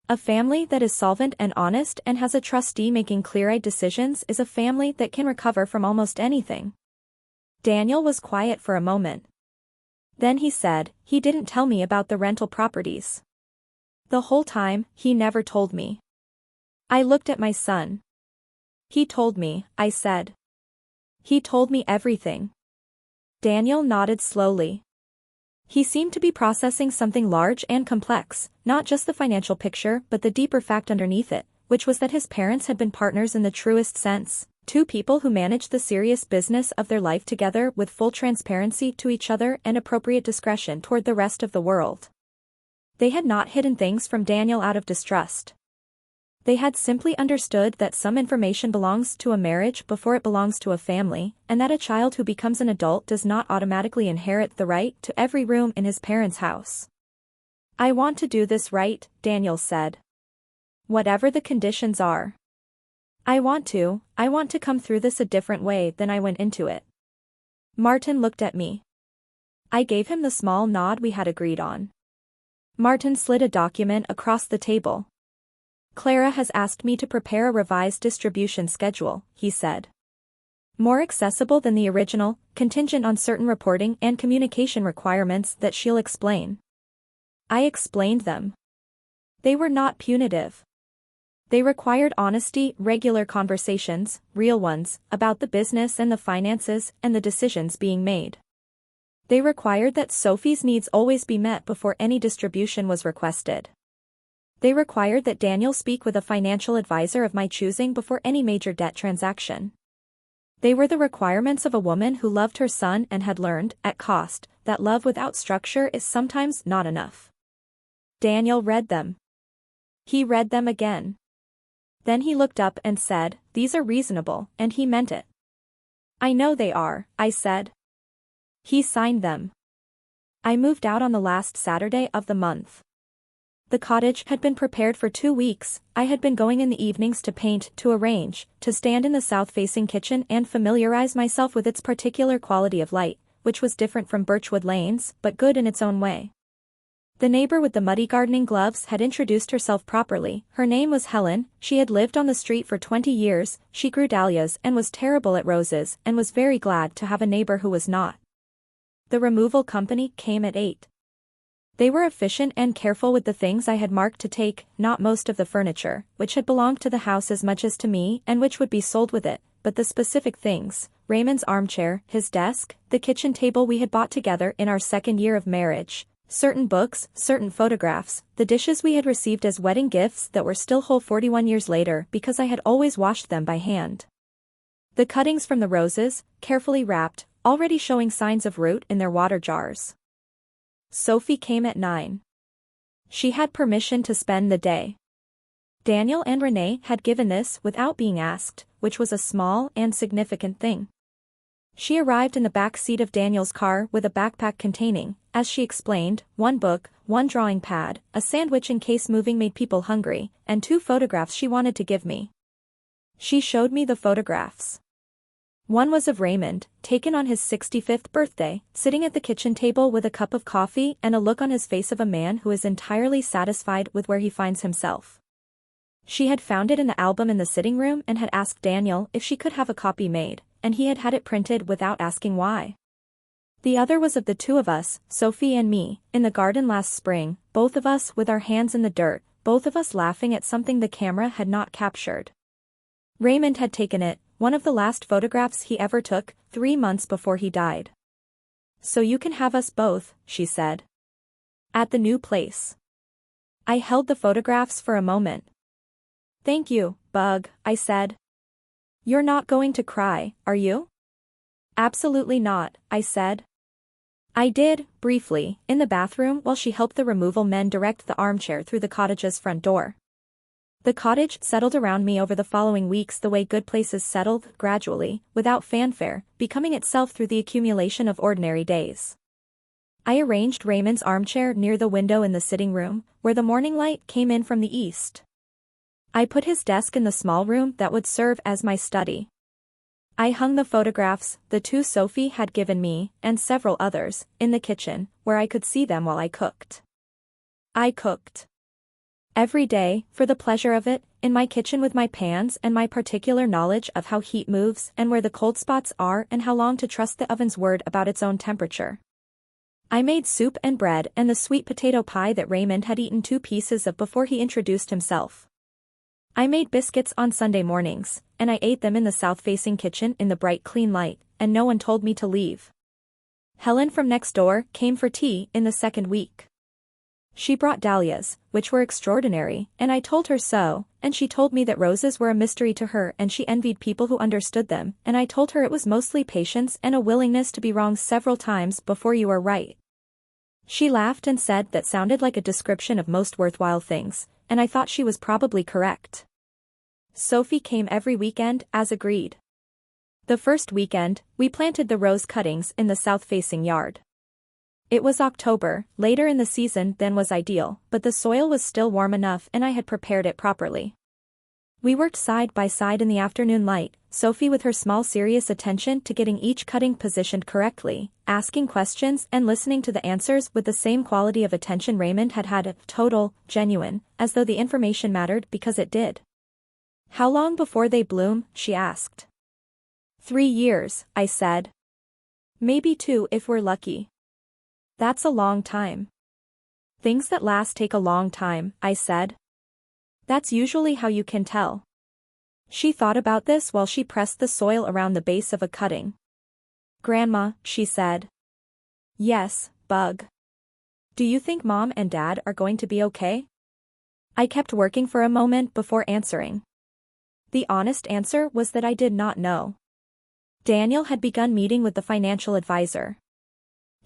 A: A family that is solvent and honest and has a trustee making clear-eyed decisions is a family that can recover from almost anything. Daniel was quiet for a moment. Then he said, he didn't tell me about the rental properties. The whole time, he never told me. I looked at my son. He told me, I said. He told me everything. Daniel nodded slowly. He seemed to be processing something large and complex, not just the financial picture but the deeper fact underneath it, which was that his parents had been partners in the truest sense, two people who managed the serious business of their life together with full transparency to each other and appropriate discretion toward the rest of the world. They had not hidden things from Daniel out of distrust. They had simply understood that some information belongs to a marriage before it belongs to a family, and that a child who becomes an adult does not automatically inherit the right to every room in his parents' house. I want to do this right, Daniel said. Whatever the conditions are. I want to come through this a different way than I went into it. Martin looked at me. I gave him the small nod we had agreed on. Martin slid a document across the table. Clara has asked me to prepare a revised distribution schedule, he said. More accessible than the original, contingent on certain reporting and communication requirements that she'll explain. I explained them. They were not punitive. They required honesty, regular conversations, real ones, about the business and the finances and the decisions being made. They required that Sophie's needs always be met before any distribution was requested. They required that Daniel speak with a financial advisor of my choosing before any major debt transaction. They were the requirements of a woman who loved her son and had learned, at cost, that love without structure is sometimes not enough. Daniel read them. He read them again. Then he looked up and said, "These are reasonable," and he meant it. "I know they are," I said. He signed them. I moved out on the last Saturday of the month. The cottage had been prepared for 2 weeks. I had been going in the evenings to paint, to arrange, to stand in the south-facing kitchen and familiarize myself with its particular quality of light, which was different from Birchwood Lane's, but good in its own way. The neighbor with the muddy gardening gloves had introduced herself properly. Her name was Helen. She had lived on the street for 20 years, she grew dahlias and was terrible at roses and was very glad to have a neighbor who was not. The removal company came at 8. They were efficient and careful with the things I had marked to take, not most of the furniture, which had belonged to the house as much as to me and which would be sold with it, but the specific things, Raymond's armchair, his desk, the kitchen table we had bought together in our 2nd year of marriage, certain books, certain photographs, the dishes we had received as wedding gifts that were still whole 41 years later because I had always washed them by hand. The cuttings from the roses, carefully wrapped, already showing signs of root in their water jars. Sophie came at 9. She had permission to spend the day. Daniel and Renee had given this without being asked, which was a small and significant thing. She arrived in the back seat of Daniel's car with a backpack containing, as she explained, 1 book, 1 drawing pad, a sandwich in case moving made people hungry, and 2 photographs she wanted to give me. She showed me the photographs. One was of Raymond, taken on his 65th birthday, sitting at the kitchen table with a cup of coffee and a look on his face of a man who is entirely satisfied with where he finds himself. She had found it in the album in the sitting room and had asked Daniel if she could have a copy made, and he had had it printed without asking why. The other was of the 2 of us, Sophie and me, in the garden last spring, both of us with our hands in the dirt, both of us laughing at something the camera had not captured. Raymond had taken it, one of the last photographs he ever took, 3 months before he died. "So you can have us both," she said. "At the new place." I held the photographs for a moment. "Thank you, Bug," I said. "You're not going to cry, are you?" "Absolutely not," I said. I did, briefly, in the bathroom while she helped the removal men direct the armchair through the cottage's front door. The cottage settled around me over the following weeks the way good places settled, gradually, without fanfare, becoming itself through the accumulation of ordinary days. I arranged Raymond's armchair near the window in the sitting room, where the morning light came in from the east. I put his desk in the small room that would serve as my study. I hung the photographs, the two Sophie had given me, and several others, in the kitchen, where I could see them while I cooked. I cooked every day, for the pleasure of it, in my kitchen with my pans and my particular knowledge of how heat moves and where the cold spots are and how long to trust the oven's word about its own temperature. I made soup and bread and the sweet potato pie that Raymond had eaten 2 pieces of before he introduced himself. I made biscuits on Sunday mornings, and I ate them in the south-facing kitchen in the bright clean light, and no one told me to leave. Helen from next door came for tea in the second week. She brought dahlias, which were extraordinary, and I told her so, and she told me that roses were a mystery to her and she envied people who understood them, and I told her it was mostly patience and a willingness to be wrong several times before you are right. She laughed and said that sounded like a description of most worthwhile things, and I thought she was probably correct. Sophie came every weekend, as agreed. The first weekend, we planted the rose cuttings in the south-facing yard. It was October, later in the season than was ideal, but the soil was still warm enough and I had prepared it properly. We worked side by side in the afternoon light, Sophie with her small serious attention to getting each cutting positioned correctly, asking questions and listening to the answers with the same quality of attention Raymond had had, total, genuine, as though the information mattered because it did. "How long before they bloom?" she asked. 3 years, I said. "Maybe 2 if we're lucky." "That's a long time." "Things that last take a long time," I said. "That's usually how you can tell." She thought about this while she pressed the soil around the base of a cutting. "Grandma," she said. "Yes, Bug. Do you think Mom and Dad are going to be okay?" I kept working for a moment before answering. The honest answer was that I did not know. Daniel had begun meeting with the financial advisor.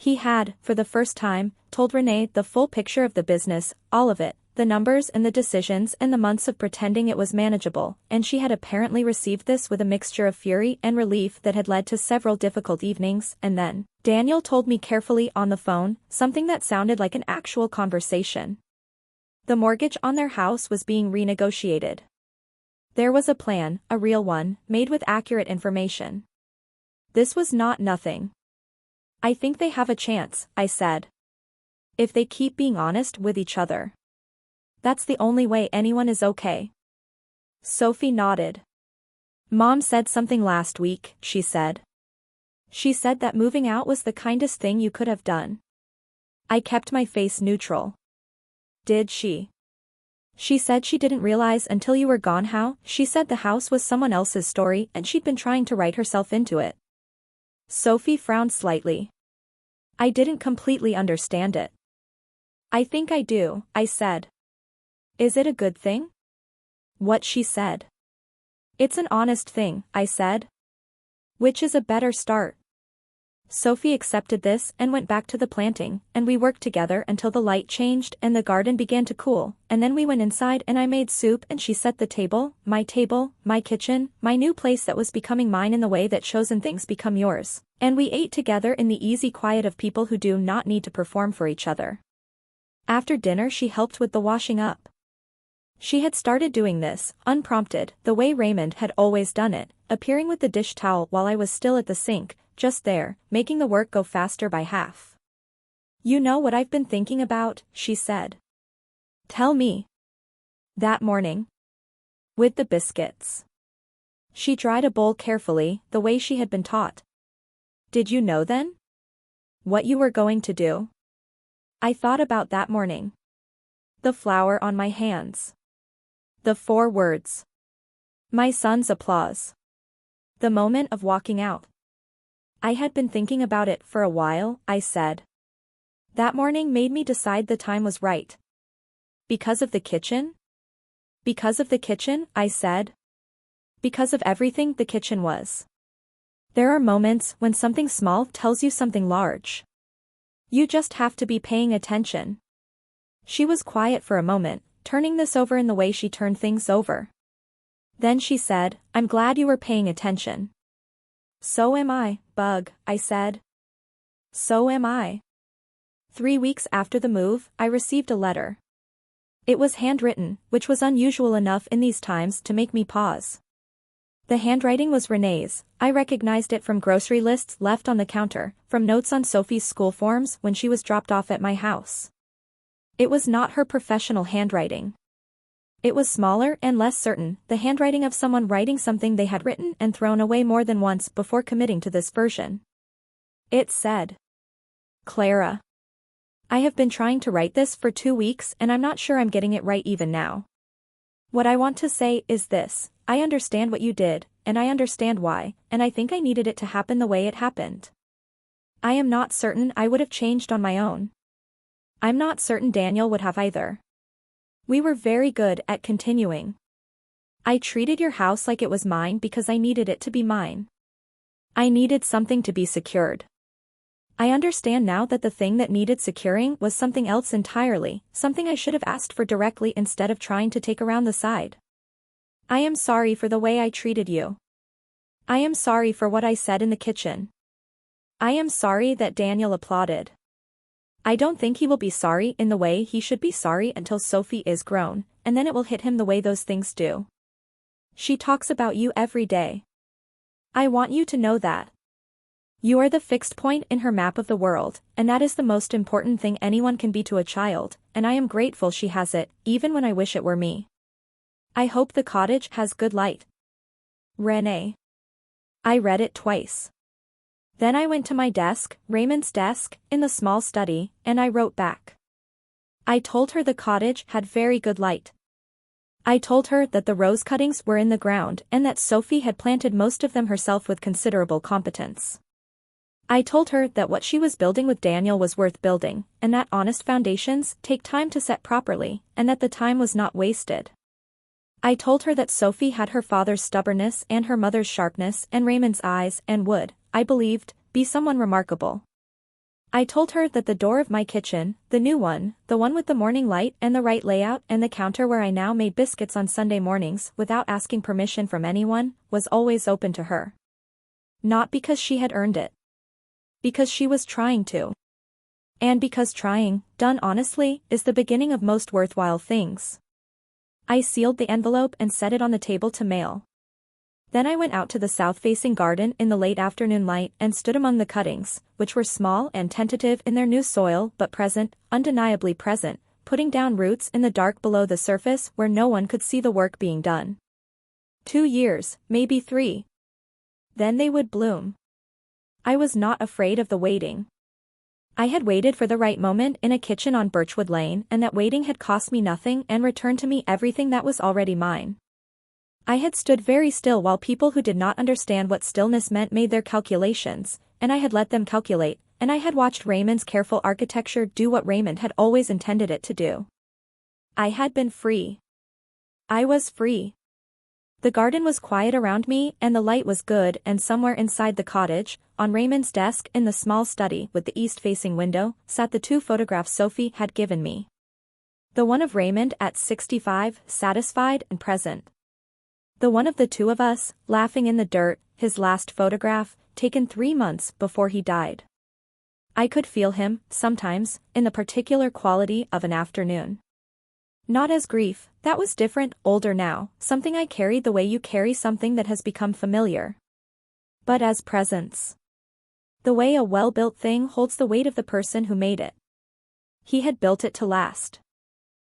A: He had, for the first time, told Renee the full picture of the business, all of it, the numbers and the decisions and the months of pretending it was manageable, and she had apparently received this with a mixture of fury and relief that had led to several difficult evenings, and then, Daniel told me carefully on the phone, something that sounded like an actual conversation. The mortgage on their house was being renegotiated. There was a plan, a real one, made with accurate information. This was not nothing. "I think they have a chance," I said. "If they keep being honest with each other. That's the only way anyone is okay." Sophie nodded. "Mom said something last week," she said. "She said that moving out was the kindest thing you could have done." I kept my face neutral. "Did she?" "She said she didn't realize until you were gone how, she said the house was someone else's story and she'd been trying to write herself into it." Sophie frowned slightly. I didn't completely understand it. "I think I do," I said. "Is it a good thing?" "What she said." "It's an honest thing," I said. "Which is a better start." Sophie accepted this and went back to the planting, and we worked together until the light changed and the garden began to cool, and then we went inside and I made soup and she set the table, my kitchen, my new place that was becoming mine in the way that chosen things become yours, and we ate together in the easy quiet of people who do not need to perform for each other. After dinner she helped with the washing up. She had started doing this, unprompted, the way Raymond had always done it, appearing with the dish towel while I was still at the sink, just there, making the work go faster by half. "You know what I've been thinking about," she said. "Tell me." "That morning. With the biscuits." She dried a bowl carefully, the way she had been taught. "Did you know then? What you were going to do?" I thought about that morning. The flour on my hands. The 4 words. My son's applause. The moment of walking out. "I had been thinking about it for a while," I said. "That morning made me decide the time was right." "Because of the kitchen?" "Because of the kitchen," I said. "Because of everything the kitchen was." There are moments when something small tells you something large. You just have to be paying attention. She was quiet for a moment, turning this over in the way she turned things over. Then she said, "I'm glad you were paying attention." "So am I, Bug," I said. "So am I." 3 weeks after the move, I received a letter. It was handwritten, which was unusual enough in these times to make me pause. The handwriting was Renee's. I recognized it from grocery lists left on the counter, from notes on Sophie's school forms when she was dropped off at my house. It was not her professional handwriting. It was smaller and less certain, the handwriting of someone writing something they had written and thrown away more than once before committing to this version. It said, "Clara. I have been trying to write this for 2 weeks and I'm not sure I'm getting it right even now. What I want to say is this, I understand what you did, and I understand why, and I think I needed it to happen the way it happened. I am not certain I would have changed on my own. I'm not certain Daniel would have either. We were very good at continuing. I treated your house like it was mine because I needed it to be mine. I needed something to be secured. I understand now that the thing that needed securing was something else entirely, something I should have asked for directly instead of trying to take around the side. I am sorry for the way I treated you. I am sorry for what I said in the kitchen. I am sorry that Daniel applauded. I don't think he will be sorry in the way he should be sorry until Sophie is grown, and then it will hit him the way those things do. She talks about you every day. I want you to know that. You are the fixed point in her map of the world, and that is the most important thing anyone can be to a child, and I am grateful she has it, even when I wish it were me. I hope the cottage has good light. Renee. I read it twice. Then I went to my desk, Raymond's desk, in the small study, and I wrote back. I told her the cottage had very good light. I told her that the rose cuttings were in the ground and that Sophie had planted most of them herself with considerable competence. I told her that what she was building with Daniel was worth building, and that honest foundations take time to set properly, and that the time was not wasted. I told her that Sophie had her father's stubbornness and her mother's sharpness and Raymond's eyes and would, I believed, be someone remarkable. I told her that the door of my kitchen, the new one, the one with the morning light and the right layout and the counter where I now made biscuits on Sunday mornings without asking permission from anyone, was always open to her. Not because she had earned it. Because she was trying to. And because trying, done honestly, is the beginning of most worthwhile things. I sealed the envelope and set it on the table to mail. Then I went out to the south-facing garden in the late afternoon light and stood among the cuttings, which were small and tentative in their new soil but present, undeniably present, putting down roots in the dark below the surface where no one could see the work being done. 2 years, maybe 3. Then they would bloom. I was not afraid of the waiting. I had waited for the right moment in a kitchen on Birchwood Lane, and that waiting had cost me nothing and returned to me everything that was already mine. I had stood very still while people who did not understand what stillness meant made their calculations, and I had let them calculate, and I had watched Raymond's careful architecture do what Raymond had always intended it to do. I had been free. I was free. The garden was quiet around me and the light was good, and somewhere inside the cottage, on Raymond's desk in the small study with the east-facing window, sat the 2 photographs Sophie had given me. The one of Raymond at 65, satisfied and present. The one of the 2 of us, laughing in the dirt, his last photograph, taken 3 months before he died. I could feel him, sometimes, in the particular quality of an afternoon. Not as grief, that was different, older now, something I carried the way you carry something that has become familiar. But as presence. The way a well-built thing holds the weight of the person who made it. He had built it to last.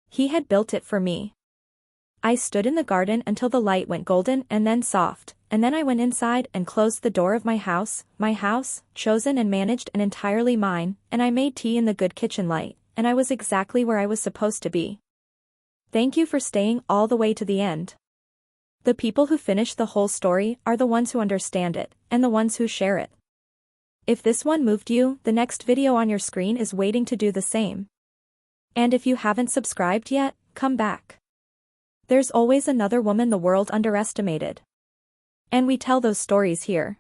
A: He had built it for me. I stood in the garden until the light went golden and then soft, and then I went inside and closed the door of my house, chosen and managed and entirely mine, and I made tea in the good kitchen light, and I was exactly where I was supposed to be. Thank you for staying all the way to the end. The people who finish the whole story are the ones who understand it, and the ones who share it. If this one moved you, the next video on your screen is waiting to do the same. And if you haven't subscribed yet, come back. There's always another woman the world underestimated. And we tell those stories here.